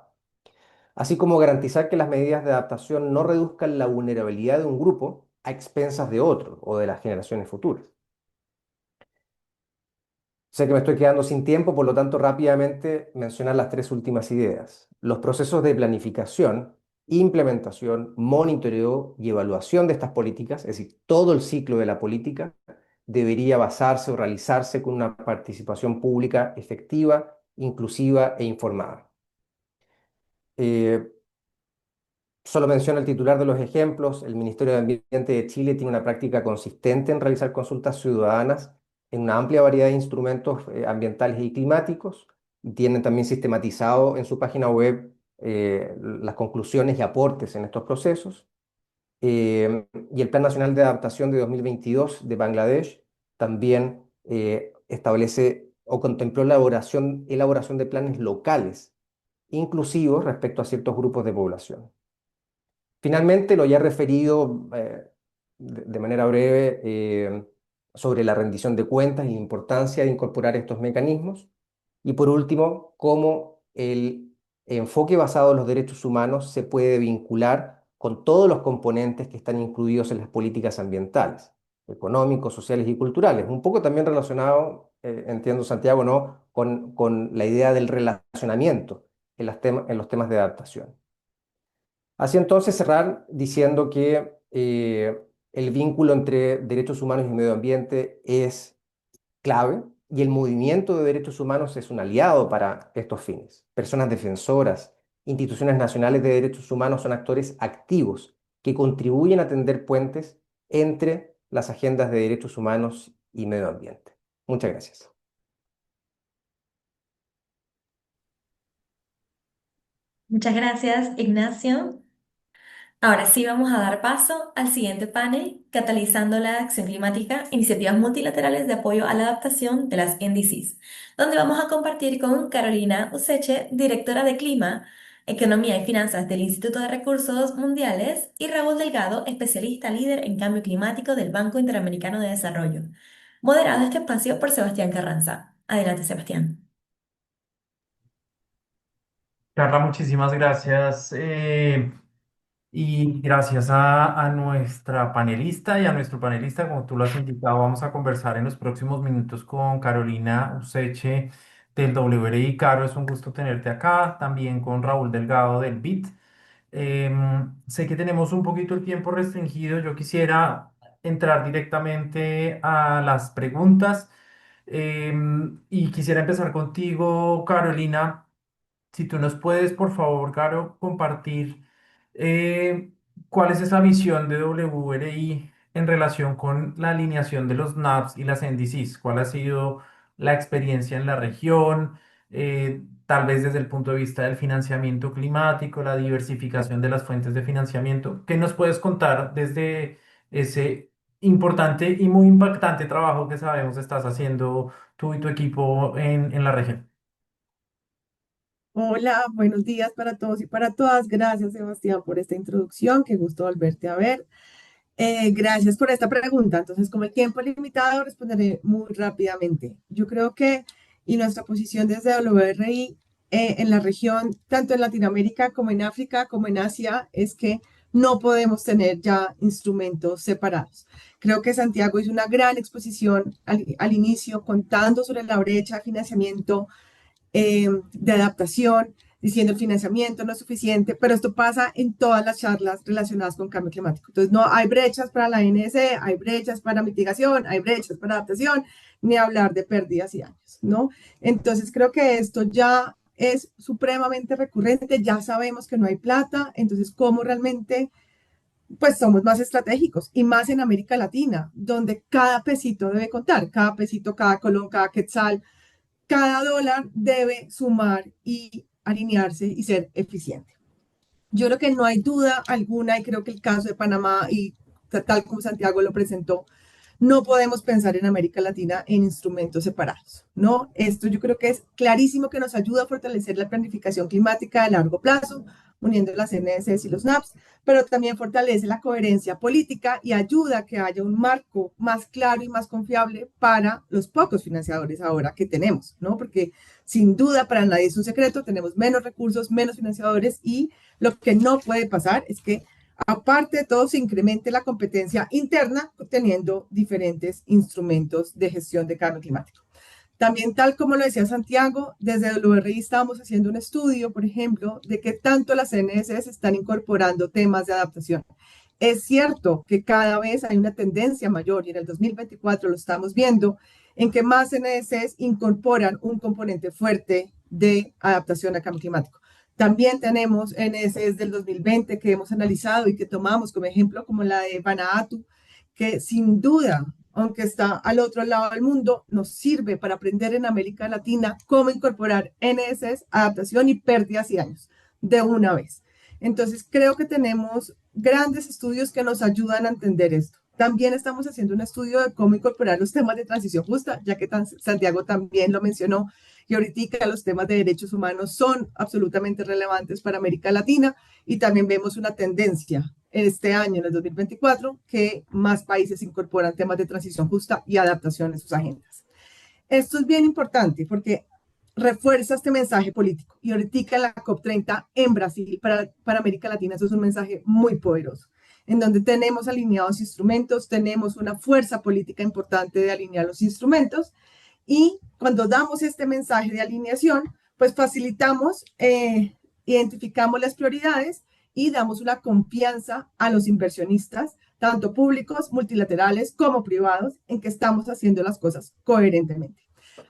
así como garantizar que las medidas de adaptación no reduzcan la vulnerabilidad de un grupo a expensas de otro o de las generaciones futuras. Sé que me estoy quedando sin tiempo, por lo tanto rápidamente mencionar las tres últimas ideas. Los procesos de planificación, implementación, monitoreo y evaluación de estas políticas, es decir, todo el ciclo de la política, debería basarse o realizarse con una participación pública efectiva, inclusiva e informada. Eh, Solo menciono el titular de los ejemplos. El Ministerio de Ambiente de Chile tiene una práctica consistente en realizar consultas ciudadanas en una amplia variedad de instrumentos ambientales y climáticos. Tienen también sistematizado en su página web las conclusiones y aportes en estos procesos. Y el Plan Nacional de Adaptación de 2022 de Bangladesh también establece o contempló la elaboración de planes locales inclusivos respecto a ciertos grupos de población. Finalmente, lo ya referido de manera breve sobre la rendición de cuentas y la importancia de incorporar estos mecanismos. Y por último, cómo el enfoque basado en los derechos humanos se puede vincular con todos los componentes que están incluidos en las políticas ambientales, económicos, sociales y culturales. Un poco también relacionado, entiendo Santiago, ¿no? con la idea del relacionamiento en los temas de adaptación. Así entonces cerrar diciendo que el vínculo entre derechos humanos y medio ambiente es clave y el movimiento de derechos humanos es un aliado para estos fines. Personas defensoras, instituciones nacionales de derechos humanos son actores activos que contribuyen a tender puentes entre las agendas de derechos humanos y medio ambiente. Muchas gracias. Muchas gracias, Ignacio. Ahora sí vamos a dar paso al siguiente panel, Catalizando la Acción Climática, iniciativas multilaterales de apoyo a la adaptación de las NDCs, donde vamos a compartir con Carolina Useche, directora de Clima, Economía y Finanzas del Instituto de Recursos Mundiales, y Raúl Delgado, especialista líder en cambio climático del Banco Interamericano de Desarrollo. Moderado este espacio por Sebastián Carranza. Adelante, Sebastián. Carla, muchísimas gracias. Y gracias a nuestra panelista y a nuestro panelista, como tú lo has indicado, vamos a conversar en los próximos minutos con Carolina Useche del WRI. Caro, es un gusto tenerte acá, también con Raúl Delgado del BIT. Sé que tenemos un poquito el tiempo restringido. Yo quisiera entrar directamente a las preguntas y quisiera empezar contigo, Carolina. Si tú nos puedes, por favor, Caro, compartir eh, cuál es esa visión de WRI en relación con la alineación de los NAPs y las NDCs. ¿Cuál ha sido la experiencia en la región? Tal vez desde el punto de vista del financiamiento climático, la diversificación de las fuentes de financiamiento. ¿Qué nos puedes contar desde ese importante y muy impactante trabajo que sabemos estás haciendo tú y tu equipo en la región? Hola, buenos días para todos y para todas. Gracias, Sebastián, por esta introducción. Qué gusto volverte a ver. Gracias por esta pregunta. Entonces, como el tiempo es limitado, responderé muy rápidamente. Yo creo que, y nuestra posición desde WRI en la región, tanto en Latinoamérica como en África, como en Asia, es que no podemos tener ya instrumentos separados. Creo que Santiago hizo una gran exposición al inicio, contando sobre la brecha de financiamiento de adaptación, diciendo el financiamiento no es suficiente, pero esto pasa en todas las charlas relacionadas con cambio climático. Entonces, no hay brechas para la NS, hay brechas para mitigación, hay brechas para adaptación, ni hablar de pérdidas y daños, ¿no? Entonces, creo que esto ya es supremamente recurrente, ya sabemos que no hay plata, entonces, ¿cómo realmente? Pues somos más estratégicos y más en América Latina, donde cada pesito debe contar, cada pesito, cada colón, cada quetzal, cada dólar debe sumar y alinearse y ser eficiente. Yo creo que no hay duda alguna y creo que el caso de Panamá y tal como Santiago lo presentó, No podemos pensar en América Latina en instrumentos separados, ¿no? Esto yo creo que es clarísimo que nos ayuda a fortalecer la planificación climática a largo plazo, uniendo las NDCs y los NAPs, pero también fortalece la coherencia política y ayuda a que haya un marco más claro y más confiable para los pocos financiadores ahora que tenemos, ¿no? Porque sin duda para nadie es un secreto, tenemos menos recursos, menos financiadores y lo que no puede pasar es que aparte de todo, se incremente la competencia interna teniendo diferentes instrumentos de gestión de cambio climático. También, tal como lo decía Santiago, desde el URI estábamos haciendo un estudio, por ejemplo, de qué tanto las NSS están incorporando temas de adaptación. Es cierto que cada vez hay una tendencia mayor y en el 2024 lo estamos viendo en que más NSS incorporan un componente fuerte de adaptación al cambio climático. También tenemos NSS del 2020 que hemos analizado y que tomamos como ejemplo, como la de Vanuatu, que sin duda, aunque está al otro lado del mundo, nos sirve para aprender en América Latina cómo incorporar NSS, adaptación y pérdidas y daños de una vez. Entonces, creo que tenemos grandes estudios que nos ayudan a entender esto. También estamos haciendo un estudio de cómo incorporar los temas de transición justa, ya que Santiago también lo mencionó, y ahorita los temas de derechos humanos son absolutamente relevantes para América Latina y también vemos una tendencia este año, en el 2024, que más países incorporan temas de transición justa y adaptación en sus agendas. Esto es bien importante porque refuerza este mensaje político y ahorita en la COP30 en Brasil para América Latina eso es un mensaje muy poderoso en donde tenemos alineados instrumentos, tenemos una fuerza política importante de alinear los instrumentos y cuando damos este mensaje de alineación, pues facilitamos, identificamos las prioridades y damos una confianza a los inversionistas, tanto públicos, multilaterales como privados, en que estamos haciendo las cosas coherentemente.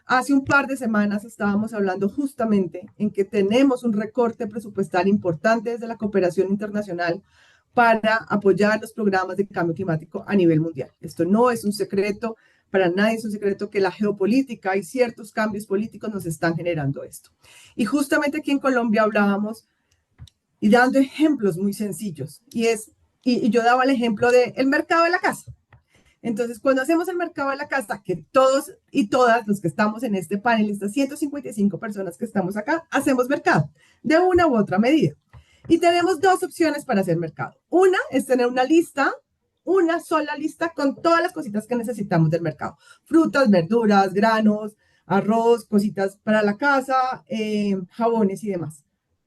Hace un par de semanas estábamos hablando justamente en que tenemos un recorte presupuestal importante desde la cooperación internacional para apoyar los programas de cambio climático a nivel mundial. Esto no es un secreto, para nadie es un secreto que la geopolítica y ciertos cambios políticos nos están generando esto. Y justamente aquí en Colombia hablábamos y dando ejemplos muy sencillos, y yo daba el ejemplo del mercado de la casa. Entonces, cuando hacemos el mercado de la casa, que todos y todas los que estamos en este panel, estas 155 personas que estamos acá, hacemos mercado de una u otra medida. Y tenemos dos opciones para hacer mercado. Una es tener una lista, una sola lista con todas las cositas que necesitamos del mercado. Frutas, verduras, granos, arroz, cositas para la casa, jabones y demás.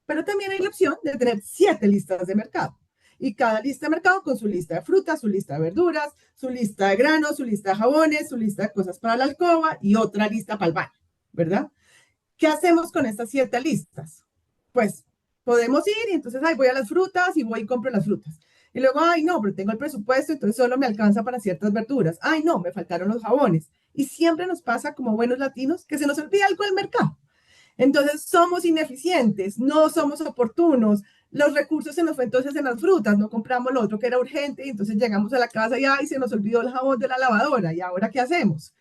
Pero también hay la opción de tener 7 listas de mercado. Y cada lista de mercado con su lista de frutas, su lista de verduras, su lista de granos, su lista de jabones, su lista de cosas para la alcoba y otra lista para el baño, ¿verdad? ¿Qué hacemos con estas 7 listas? Pues podemos ir y entonces, voy a las frutas y voy y compro las frutas. Y luego, no, pero tengo el presupuesto, entonces solo me alcanza para ciertas verduras. No, me faltaron los jabones. Y siempre nos pasa como buenos latinos que se nos olvida algo del mercado. Entonces somos ineficientes, no somos oportunos, los recursos se nos fue entonces en las frutas, no compramos lo otro que era urgente y entonces llegamos a la casa y se nos olvidó el jabón de la lavadora y ahora ¿qué hacemos?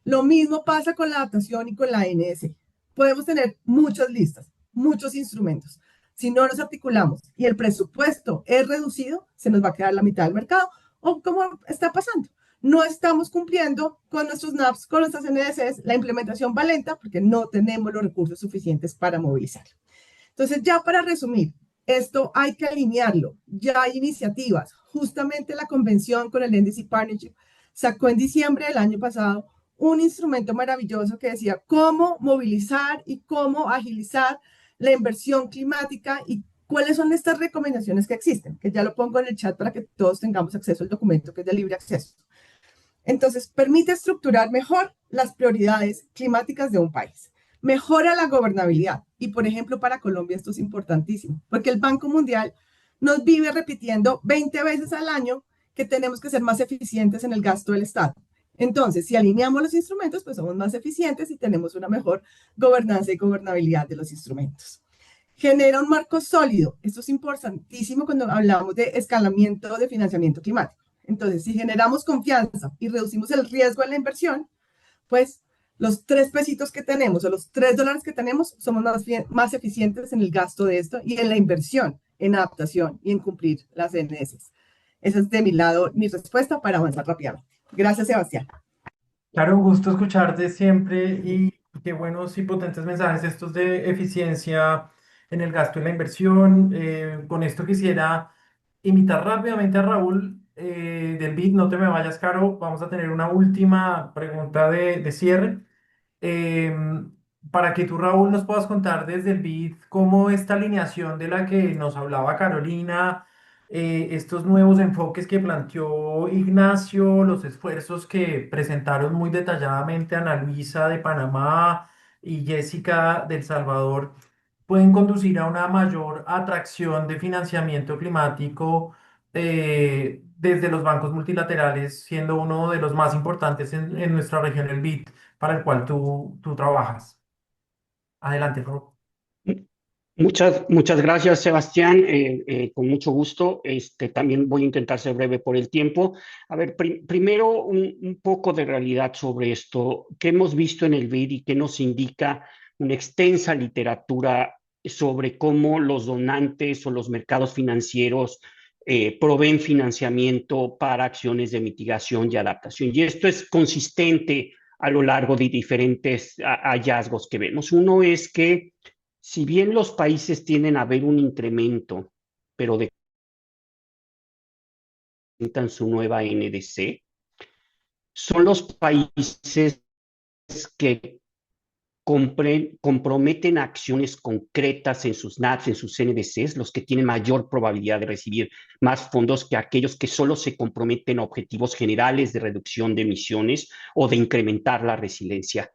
Lo mismo pasa con la adaptación y con la ANS. Podemos tener muchas listas, muchos instrumentos. Si no nos articulamos y el presupuesto es reducido, se nos va a quedar la mitad del mercado o como está pasando. No estamos cumpliendo con nuestros NAPs, con nuestras NDCs, la implementación va lenta porque no tenemos los recursos suficientes para movilizar. Entonces, ya para resumir, esto hay que alinearlo. Ya hay iniciativas. Justamente la convención con el NDC Partnership sacó en diciembre del año pasado un instrumento maravilloso que decía cómo movilizar y cómo agilizar la inversión climática y cuáles son estas recomendaciones que existen, que ya lo pongo en el chat para que todos tengamos acceso al documento que es de libre acceso. Entonces, permite estructurar mejor las prioridades climáticas de un país. Mejora la gobernabilidad. Y, por ejemplo, para Colombia esto es importantísimo, porque el Banco Mundial nos vive repitiendo 20 veces al año que tenemos que ser más eficientes en el gasto del Estado. Entonces, si alineamos los instrumentos, pues somos más eficientes y tenemos una mejor gobernanza y gobernabilidad de los instrumentos. Genera un marco sólido. Esto es importantísimo cuando hablamos de escalamiento de financiamiento climático. Entonces, si generamos confianza y reducimos el riesgo en la inversión, pues los 3 pesitos que tenemos o los $3 que tenemos somos más eficientes en el gasto de esto y en la inversión, en adaptación y en cumplir las NDCs. Esa es de mi lado mi respuesta para avanzar rápidamente. Gracias, Sebastián. Claro, un gusto escucharte siempre y qué buenos y potentes mensajes estos de eficiencia en el gasto y la inversión. Con esto quisiera invitar rápidamente a Raúl del BID, no te me vayas, Caro. Vamos a tener una última pregunta de cierre. Em, para que tú, Raúl, nos puedas contar desde el BID cómo esta alineación de la que nos hablaba Carolina, estos nuevos enfoques que planteó Ignacio, los esfuerzos que presentaron muy detalladamente Ana Luisa de Panamá y Jessica de El Salvador, pueden conducir a una mayor atracción de financiamiento climático desde los bancos multilaterales, siendo uno de los más importantes en nuestra región, el BID para el cual tú trabajas. Adelante, Rob. Muchas gracias, Sebastián. Con mucho gusto. También voy a intentar ser breve por el tiempo. A ver, primero un poco de realidad sobre esto. ¿Qué hemos visto en el BID y qué nos indica una extensa literatura sobre cómo los donantes o los mercados financieros proveen financiamiento para acciones de mitigación y adaptación? Y esto es consistente a lo largo de diferentes hallazgos que vemos. Uno es que si bien los países tienden a ver un incremento, pero presentan su nueva NDC, son los países que comprometen acciones concretas en sus NAPs, en sus NDCs, los que tienen mayor probabilidad de recibir más fondos que aquellos que solo se comprometen a objetivos generales de reducción de emisiones o de incrementar la resiliencia.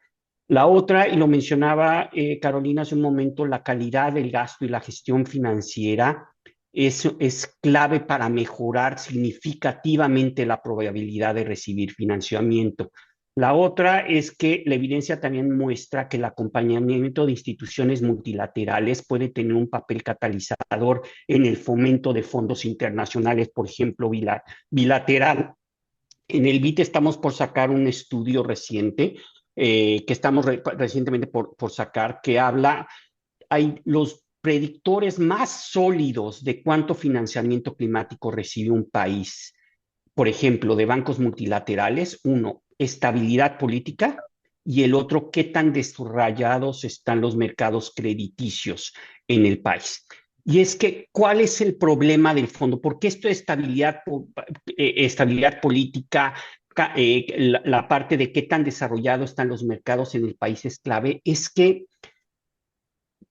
La otra, y lo mencionaba Carolina hace un momento, la calidad del gasto y la gestión financiera es clave para mejorar significativamente la probabilidad de recibir financiamiento. La otra es que la evidencia también muestra que el acompañamiento de instituciones multilaterales puede tener un papel catalizador en el fomento de fondos internacionales, por ejemplo, bilateral. En el BIT estamos por sacar un estudio reciente que estamos recientemente por sacar, que habla, hay los predictores más sólidos de cuánto financiamiento climático recibe un país, por ejemplo, de bancos multilaterales. Uno, estabilidad política, y el otro, qué tan desarrollados están los mercados crediticios en el país. Y es que, ¿cuál es el problema del fondo? Porque esto de estabilidad política, la parte de qué tan desarrollados están los mercados en el país es clave, es que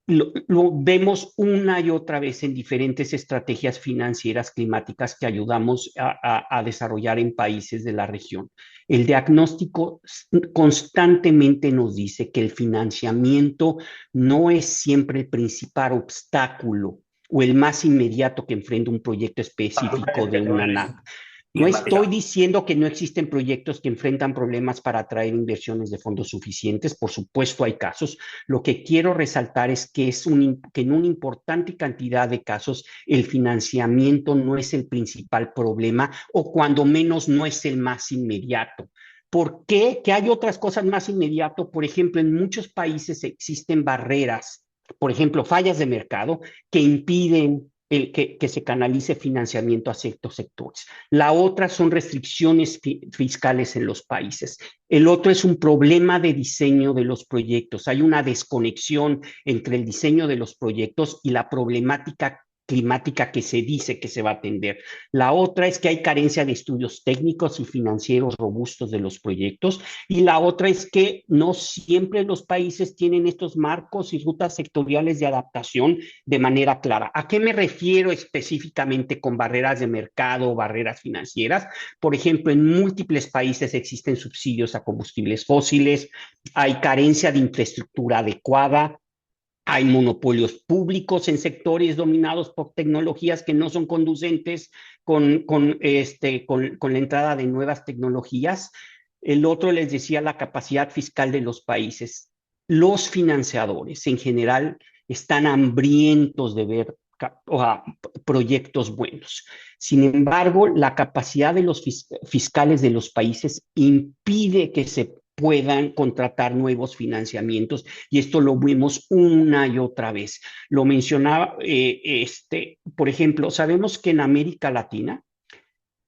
lo vemos una y otra vez en diferentes estrategias financieras climáticas que ayudamos a desarrollar en países de la región. El diagnóstico constantemente nos dice que el financiamiento no es siempre el principal obstáculo o el más inmediato que enfrenta un proyecto específico de una NAP. No estoy diciendo que no existen proyectos que enfrentan problemas para atraer inversiones de fondos suficientes. Por supuesto, hay casos. Lo que quiero resaltar es que, que en una importante cantidad de casos el financiamiento no es el principal problema, o cuando menos no es el más inmediato. ¿Por qué? Que hay otras cosas más inmediato. Por ejemplo, en muchos países existen barreras, por ejemplo, fallas de mercado que impiden que se canalice financiamiento a ciertos sectores. La otra son restricciones fiscales en los países. El otro es un problema de diseño de los proyectos. Hay una desconexión entre el diseño de los proyectos y la problemática climática que se dice que se va a atender. La otra es que hay carencia de estudios técnicos y financieros robustos de los proyectos. Y la otra es que no siempre los países tienen estos marcos y rutas sectoriales de adaptación de manera clara. ¿A qué me refiero específicamente con barreras de mercado o barreras financieras? Por ejemplo, en múltiples países existen subsidios a combustibles fósiles, hay carencia de infraestructura adecuada, hay monopolios públicos en sectores dominados por tecnologías que no son conducentes con la entrada de nuevas tecnologías. El otro, les decía, la capacidad fiscal de los países. Los financiadores en general están hambrientos de ver proyectos buenos. Sin embargo, la capacidad de los fiscales de los países impide que se puedan contratar nuevos financiamientos, y esto lo vemos una y otra vez. Lo mencionaba, por ejemplo, sabemos que en América Latina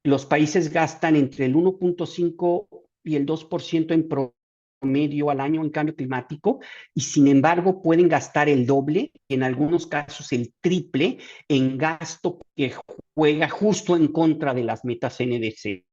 los países gastan entre el 1.5 y el 2% en promedio al año en cambio climático y sin embargo pueden gastar el doble, en algunos casos el triple, en gasto que juega justo en contra de las metas NDC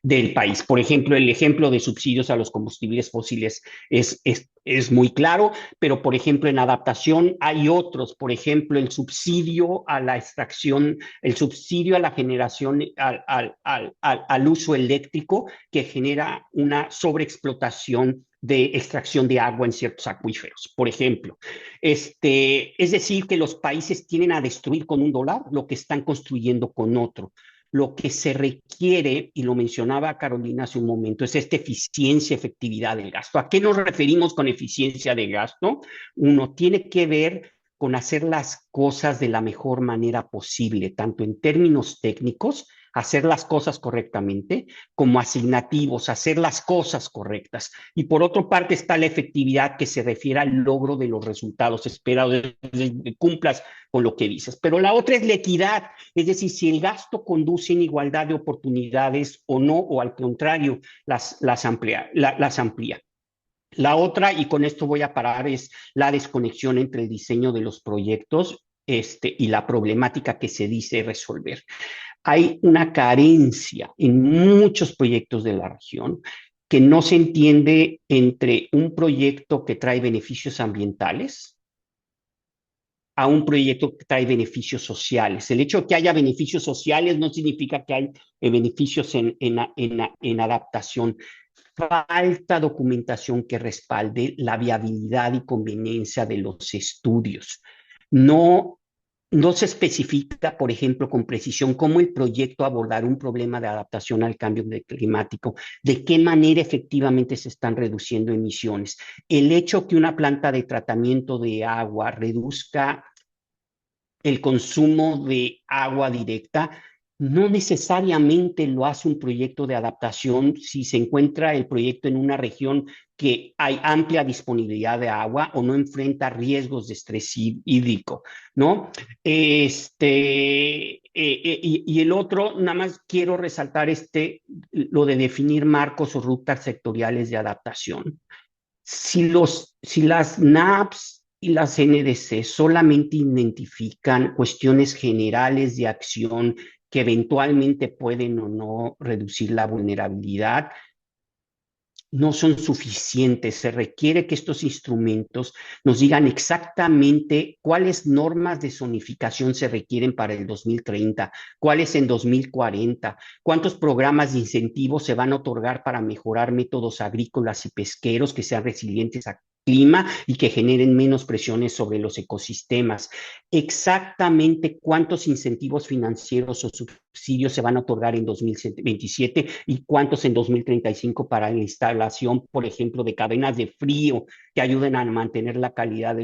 del país. Por ejemplo, el ejemplo de subsidios a los combustibles fósiles es muy claro, pero por ejemplo en adaptación hay otros, por ejemplo el subsidio a la extracción, el subsidio a la generación, al uso eléctrico que genera una sobreexplotación de extracción de agua en ciertos acuíferos, por ejemplo. Es decir, que los países tienen a destruir con un dólar lo que están construyendo con otro. Lo que se requiere, y lo mencionaba Carolina hace un momento, es esta eficiencia, efectividad del gasto. ¿A qué nos referimos con eficiencia de gasto? Uno tiene que ver con hacer las cosas de la mejor manera posible, tanto en términos técnicos, hacer las cosas correctamente, como asignativos, hacer las cosas correctas. Y por otra parte está la efectividad que se refiere al logro de los resultados esperados, que cumplas con lo que dices. Pero la otra es la equidad, es decir, si el gasto conduce en igualdad de oportunidades o no, o al contrario, las amplía. La otra, y con esto voy a parar, es la desconexión entre el diseño de los proyectos y la problemática que se dice resolver. Hay una carencia en muchos proyectos de la región que no se entiende entre un proyecto que trae beneficios ambientales a un proyecto que trae beneficios sociales. El hecho de que haya beneficios sociales no significa que hay beneficios en adaptación. Falta documentación que respalde la viabilidad y conveniencia de los estudios. No, no se especifica, por ejemplo, con precisión cómo el proyecto abordará un problema de adaptación al cambio climático, de qué manera efectivamente se están reduciendo emisiones. El hecho que una planta de tratamiento de agua reduzca el consumo de agua directa no necesariamente lo hace un proyecto de adaptación si se encuentra el proyecto en una región que hay amplia disponibilidad de agua o no enfrenta riesgos de estrés hídrico, ¿no? Y el otro, nada más quiero resaltar lo de definir marcos o rutas sectoriales de adaptación. Si las NAPs y las NDC solamente identifican cuestiones generales de acción que eventualmente pueden o no reducir la vulnerabilidad, no son suficientes. Se requiere que estos instrumentos nos digan exactamente cuáles normas de zonificación se requieren para el 2030, cuáles en 2040, cuántos programas de incentivos se van a otorgar para mejorar métodos agrícolas y pesqueros que sean resilientes a clima y que generen menos presiones sobre los ecosistemas. Exactamente cuántos incentivos financieros o subsidios se van a otorgar en 2027 y cuántos en 2035 para la instalación, por ejemplo, de cadenas de frío que ayuden a mantener la calidad de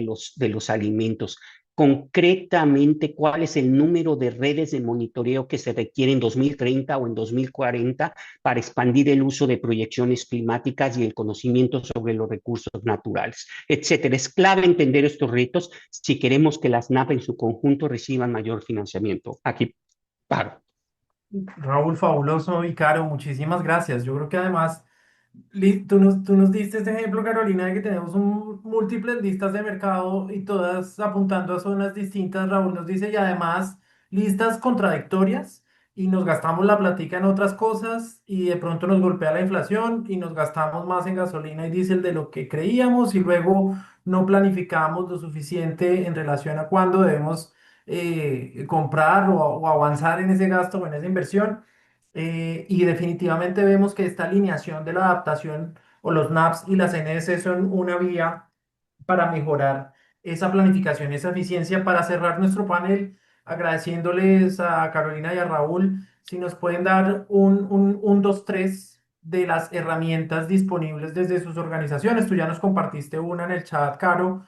los alimentos. Concretamente, cuál es el número de redes de monitoreo que se requiere en 2030 o en 2040 para expandir el uso de proyecciones climáticas y el conocimiento sobre los recursos naturales, etcétera. Es clave entender estos retos si queremos que las NAP en su conjunto reciban mayor financiamiento. Aquí paro. Raúl, fabuloso y Caro, muchísimas gracias. Yo creo que además tú nos diste este ejemplo, Carolina, de que tenemos múltiples listas de mercado y todas apuntando a zonas distintas. Raúl nos dice, y además listas contradictorias y nos gastamos la platica en otras cosas y de pronto nos golpea la inflación y nos gastamos más en gasolina y diésel de lo que creíamos y luego no planificamos lo suficiente en relación a cuándo debemos comprar o avanzar en ese gasto o en esa inversión. Y definitivamente vemos que esta alineación de la adaptación o los NAPs y las NS son una vía para mejorar esa planificación, esa eficiencia. Para cerrar nuestro panel, agradeciéndoles a Carolina y a Raúl, si nos pueden dar un 2 3 de las herramientas disponibles desde sus organizaciones. Tú ya nos compartiste una en el chat, Caro,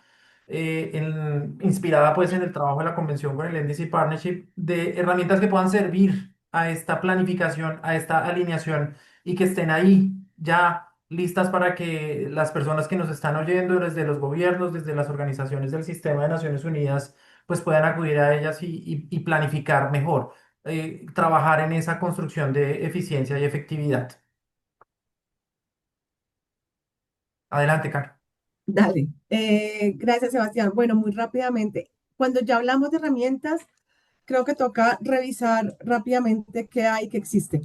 inspirada pues en el trabajo de la convención con el NDC Partnership, de herramientas que puedan servir a esta planificación, a esta alineación y que estén ahí ya listas para que las personas que nos están oyendo desde los gobiernos, desde las organizaciones del sistema de Naciones Unidas, pues puedan acudir a ellas y planificar mejor. trabajar en esa construcción de eficiencia y efectividad. Adelante, Caro. Dale. Gracias, Sebastián. Bueno, muy rápidamente. Cuando ya hablamos de herramientas, creo que toca revisar rápidamente qué hay que existe.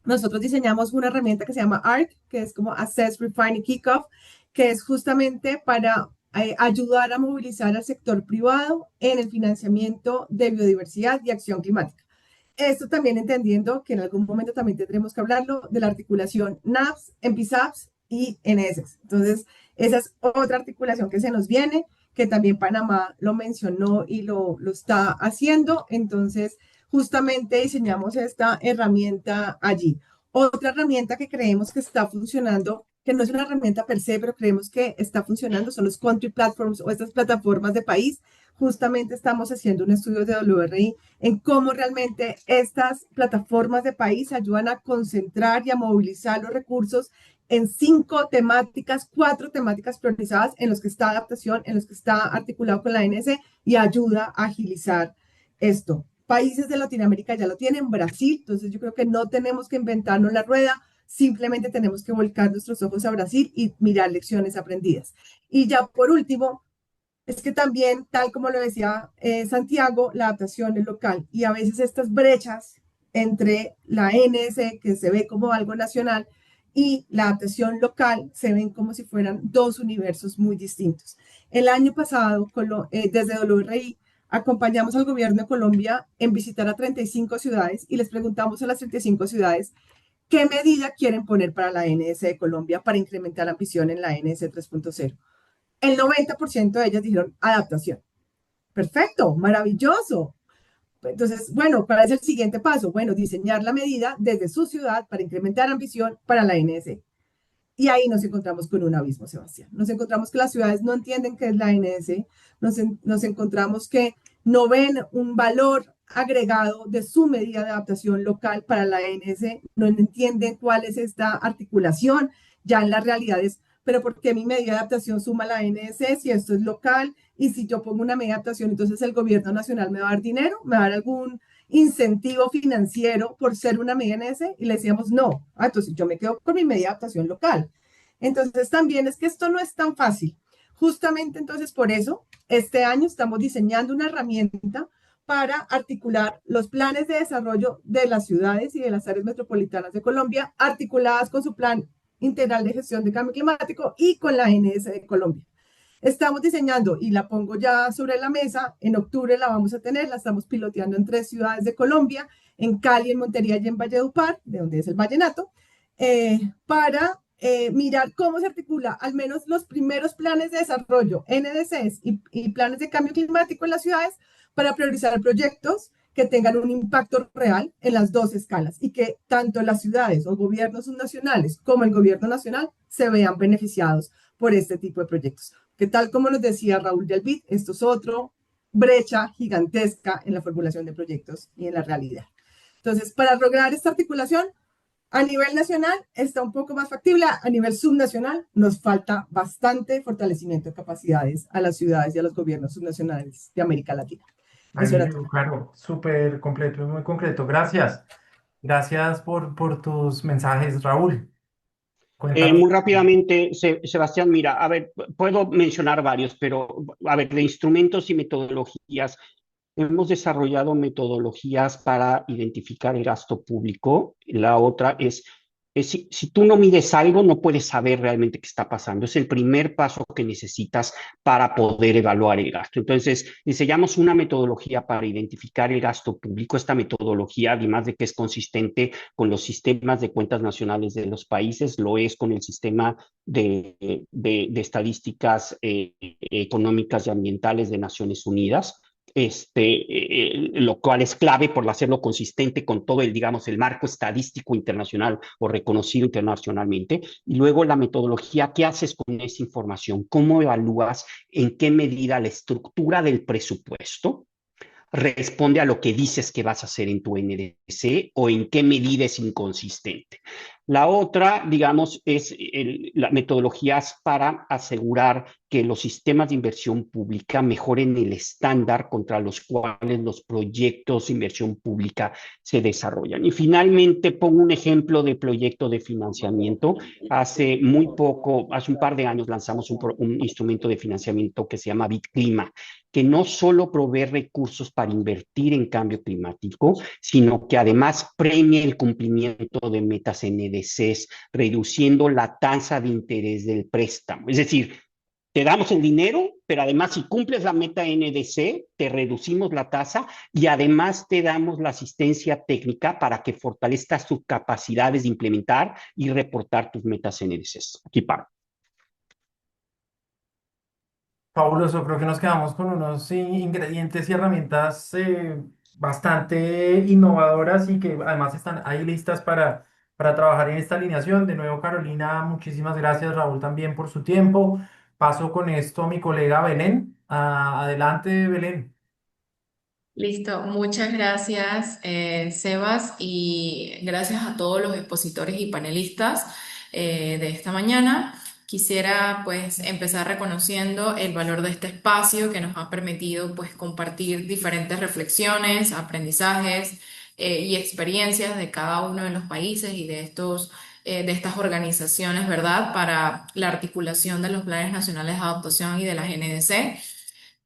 Nosotros diseñamos una herramienta que se llama ARC, que es como Assess, Refine y Kickoff, que es justamente para ayudar a movilizar al sector privado en el financiamiento de biodiversidad y acción climática. Esto también entendiendo que en algún momento también tendremos que hablarlo de la articulación NAPS, MPSAPS y NSS. Entonces, esa es otra articulación que se nos viene, que también Panamá lo mencionó y lo está haciendo. Entonces, justamente diseñamos esta herramienta allí. Otra herramienta que creemos que está funcionando, que no es una herramienta per se, pero creemos que está funcionando, son los country platforms o estas plataformas de país. Justamente estamos haciendo un estudio de WRI en cómo realmente estas plataformas de país ayudan a concentrar y a movilizar los recursos en 5 temáticas, 4 temáticas priorizadas en los que está adaptación, en los que está articulado con la ANS y ayuda a agilizar esto. Países de Latinoamérica ya lo tienen, Brasil, entonces yo creo que no tenemos que inventarnos la rueda, simplemente tenemos que volcar nuestros ojos a Brasil y mirar lecciones aprendidas. Y ya por último, es que también, tal como lo decía Santiago, la adaptación es local y a veces estas brechas entre la NS, que se ve como algo nacional, y la adaptación local se ven como si fueran dos universos muy distintos. El año pasado, desde WRI, acompañamos al gobierno de Colombia en visitar a 35 ciudades y les preguntamos a las 35 ciudades qué medida quieren poner para la NS de Colombia para incrementar la ambición en la NS 3.0. El 90% de ellas dijeron adaptación. Perfecto, maravilloso. Entonces, bueno, ¿cuál es el siguiente paso? Bueno, diseñar la medida desde su ciudad para incrementar ambición para la NS. Y ahí nos encontramos con un abismo, Sebastián. Nos encontramos que las ciudades no entienden qué es la NS, nos encontramos que no ven un valor agregado de su medida de adaptación local para la NS, no entienden cuál es esta articulación ya en las realidades, pero ¿por qué mi medida de adaptación suma la NS si esto es local? Y si yo pongo una medida de adaptación, entonces el gobierno nacional me va a dar dinero, me va a dar algún incentivo financiero por ser una medida NS, y le decíamos no. Entonces yo me quedo con mi medida de adaptación local. Entonces también es que esto no es tan fácil. Justamente entonces por eso este año estamos diseñando una herramienta para articular los planes de desarrollo de las ciudades y de las áreas metropolitanas de Colombia, articuladas con su plan integral de gestión de cambio climático y con la ANS de Colombia. Estamos diseñando y la pongo ya sobre la mesa. En octubre la vamos a tener, la estamos piloteando en 3 ciudades de Colombia, en Cali, en Montería y en Valledupar, de donde es el vallenato, para mirar cómo se articula al menos los primeros planes de desarrollo, NDCs y planes de cambio climático en las ciudades para priorizar proyectos que tengan un impacto real en las dos escalas y que tanto las ciudades o gobiernos subnacionales como el gobierno nacional se vean beneficiados por este tipo de proyectos. Que tal como nos decía Raúl de Albit, esto es otra brecha gigantesca en la formulación de proyectos y en la realidad. Entonces, para lograr esta articulación, a nivel nacional está un poco más factible, a nivel subnacional nos falta bastante fortalecimiento de capacidades a las ciudades y a los gobiernos subnacionales de América Latina. Eso era todo. Claro, súper completo y muy concreto. Gracias. Gracias por tus mensajes, Raúl. Cuéntanos. Muy rápidamente, Sebastián, mira, a ver, puedo mencionar varios, pero a ver, de instrumentos y metodologías, hemos desarrollado metodologías para identificar el gasto público. La otra es si tú no mides algo, no puedes saber realmente qué está pasando. Es el primer paso que necesitas para poder evaluar el gasto. Entonces, diseñamos una metodología para identificar el gasto público. Esta metodología, además de que es consistente con los sistemas de cuentas nacionales de los países, lo es con el sistema de estadísticas económicas y ambientales de Naciones Unidas. Lo cual es clave por hacerlo consistente con todo el, digamos, el marco estadístico internacional o reconocido internacionalmente. Y luego la metodología, ¿qué haces con esa información? ¿Cómo evalúas en qué medida la estructura del presupuesto responde a lo que dices que vas a hacer en tu NDC o en qué medida es inconsistente? La otra, digamos, es las metodologías para asegurar que los sistemas de inversión pública mejoren el estándar contra los cuales los proyectos de inversión pública se desarrollan. Y finalmente pongo un ejemplo de proyecto de financiamiento. Hace muy poco, hace un par de años lanzamos un instrumento de financiamiento que se llama BitClima, que no solo provee recursos para invertir en cambio climático, sino que además premia el cumplimiento de metas NDCs, reduciendo la tasa de interés del préstamo. Es decir, te damos el dinero, pero además si cumples la meta NDC, te reducimos la tasa y además te damos la asistencia técnica para que fortalezcas tus capacidades de implementar y reportar tus metas NDCs. Aquí paro. Fabuloso, creo que nos quedamos con unos ingredientes y herramientas bastante innovadoras y que además están ahí listas para trabajar en esta alineación. De nuevo, Carolina, muchísimas gracias, Raúl, también por su tiempo. Paso con esto a mi colega Belén. Adelante, Belén. Listo, muchas gracias, Sebas, y gracias a todos los expositores y panelistas de esta mañana. Quisiera pues empezar reconociendo el valor de este espacio que nos ha permitido pues compartir diferentes reflexiones, aprendizajes y experiencias de cada uno de los países y de de estas organizaciones, ¿verdad? Para la articulación de los planes nacionales de adaptación y de la GNDC.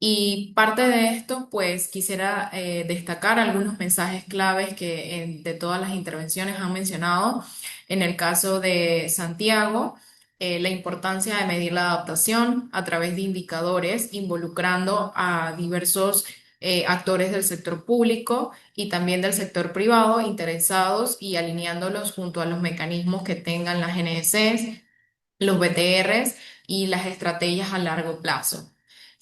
Y parte de esto, pues quisiera destacar algunos mensajes claves que de todas las intervenciones han mencionado. En el caso de Santiago, la importancia de medir la adaptación a través de indicadores, involucrando a diversos actores del sector público y también del sector privado interesados y alineándolos junto a los mecanismos que tengan las GNSS, los BTRs y las estrategias a largo plazo.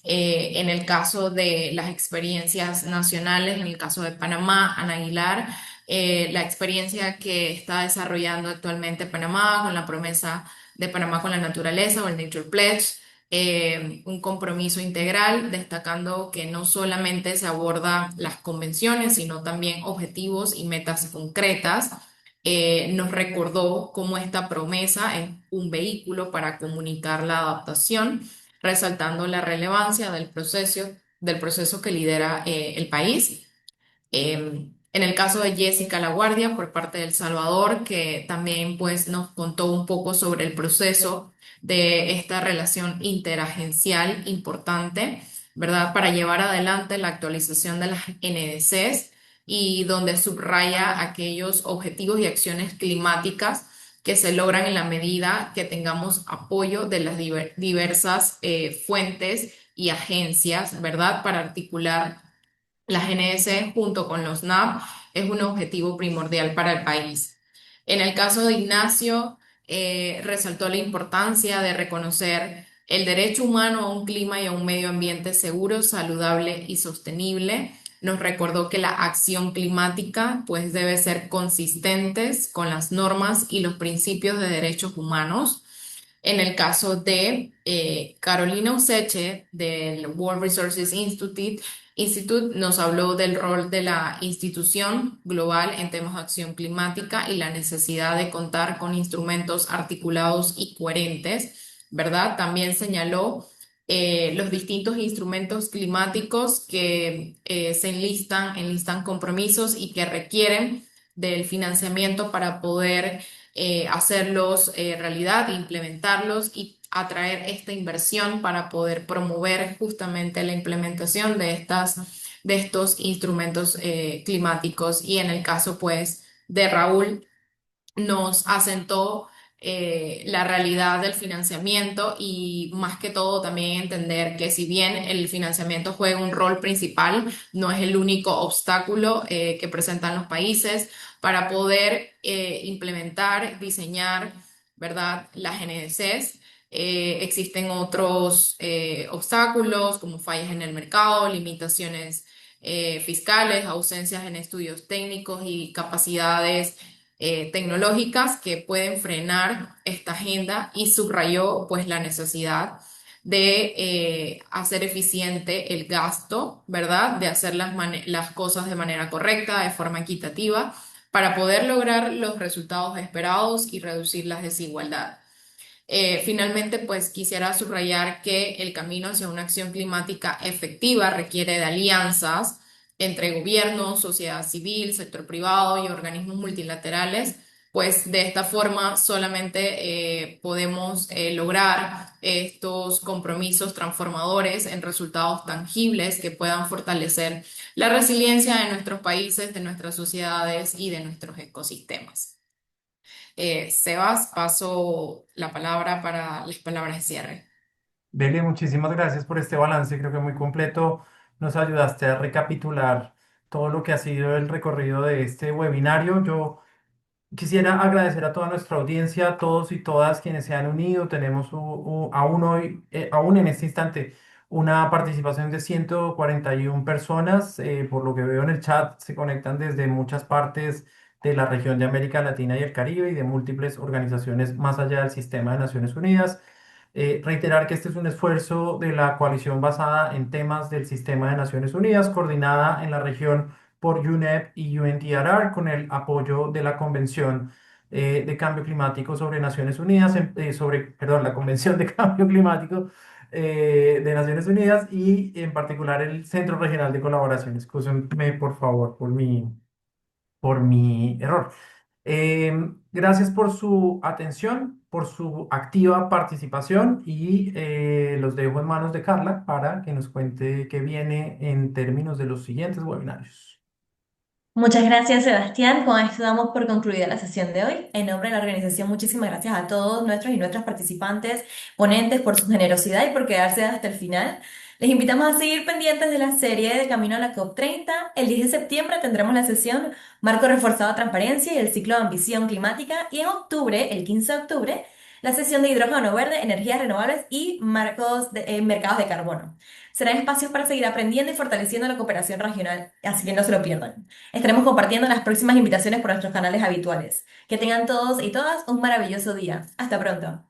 En el caso de las experiencias nacionales, en el caso de Panamá, Ana Aguilar, la experiencia que está desarrollando actualmente Panamá con la promesa de Panamá con la naturaleza o el Nature Pledge, un compromiso integral, destacando que no solamente se aborda las convenciones, sino también objetivos y metas concretas. Nos recordó cómo esta promesa es un vehículo para comunicar la adaptación, resaltando la relevancia del proceso que lidera el país. En el caso de Jessica Laguardia, por parte de El Salvador, que también pues, nos contó un poco sobre el proceso de esta relación interagencial importante, ¿verdad? Para llevar adelante la actualización de las NDCs y donde subraya aquellos objetivos y acciones climáticas que se logran en la medida que tengamos apoyo de las diversas fuentes y agencias, ¿verdad? Para articular la GNS junto con los NAP es un objetivo primordial para el país. En el caso de Ignacio, resaltó la importancia de reconocer el derecho humano a un clima y a un medio ambiente seguro, saludable y sostenible. Nos recordó que la acción climática pues debe ser consistentes con las normas y los principios de derechos humanos. En el caso de Carolina Useche del World Resources Institute nos habló del rol de la institución global en temas de acción climática y la necesidad de contar con instrumentos articulados y coherentes, ¿verdad? También señaló los distintos instrumentos climáticos que enlistan compromisos y que requieren del financiamiento para poder hacerlos realidad, implementarlos y atraer esta inversión para poder promover justamente la implementación de estos instrumentos climáticos. Y en el caso, pues, de Raúl, nos asentó la realidad del financiamiento y más que todo también entender que si bien el financiamiento juega un rol principal, no es el único obstáculo que presentan los países para poder implementar, diseñar, ¿verdad?, las NDCs. Existen otros obstáculos como fallas en el mercado, limitaciones fiscales, ausencias en estudios técnicos y capacidades tecnológicas que pueden frenar esta agenda y subrayó pues la necesidad de hacer eficiente el gasto, ¿verdad? De hacer las cosas de manera correcta, de forma equitativa, para poder lograr los resultados esperados y reducir las desigualdades. Finalmente, pues quisiera subrayar que el camino hacia una acción climática efectiva requiere de alianzas entre gobiernos, sociedad civil, sector privado y organismos multilaterales, pues de esta forma solamente podemos lograr estos compromisos transformadores en resultados tangibles que puedan fortalecer la resiliencia de nuestros países, de nuestras sociedades y de nuestros ecosistemas. Sebas, paso la palabra para las palabras de cierre. Bele, muchísimas gracias por este balance, creo que muy completo. Nos ayudaste a recapitular todo lo que ha sido el recorrido de este webinario. Yo quisiera agradecer a toda nuestra audiencia, a todos y todas quienes se han unido. Tenemos aún hoy, aún en este instante, una participación de 141 personas. Por lo que veo en el chat, se conectan desde muchas partes de la región de América Latina y el Caribe y de múltiples organizaciones más allá del sistema de Naciones Unidas. Reiterar que este es un esfuerzo de la coalición basada en temas del sistema de Naciones Unidas, coordinada en la región por UNEP y UNDRR con el apoyo de la Convención de Cambio Climático sobre Naciones Unidas, perdón, la Convención de Cambio Climático de Naciones Unidas y en particular el Centro Regional de Colaboración. Excúsenme por favor por mi error. Gracias por su atención, por su activa participación y los dejo en manos de Carla para que nos cuente qué viene en términos de los siguientes webinarios. Muchas gracias, Sebastián. Con esto damos por concluida la sesión de hoy. En nombre de la organización, muchísimas gracias a todos nuestros y nuestras participantes, ponentes, por su generosidad y por quedarse hasta el final. Les invitamos a seguir pendientes de la serie de Camino a la COP30. El 10 de septiembre tendremos la sesión Marco Reforzado a Transparencia y el Ciclo de Ambición Climática. Y en octubre, el 15 de octubre, la sesión de Hidrógeno Verde, Energías Renovables y Mercados de Carbono. Serán espacios para seguir aprendiendo y fortaleciendo la cooperación regional, así que no se lo pierdan. Estaremos compartiendo las próximas invitaciones por nuestros canales habituales. Que tengan todos y todas un maravilloso día. Hasta pronto.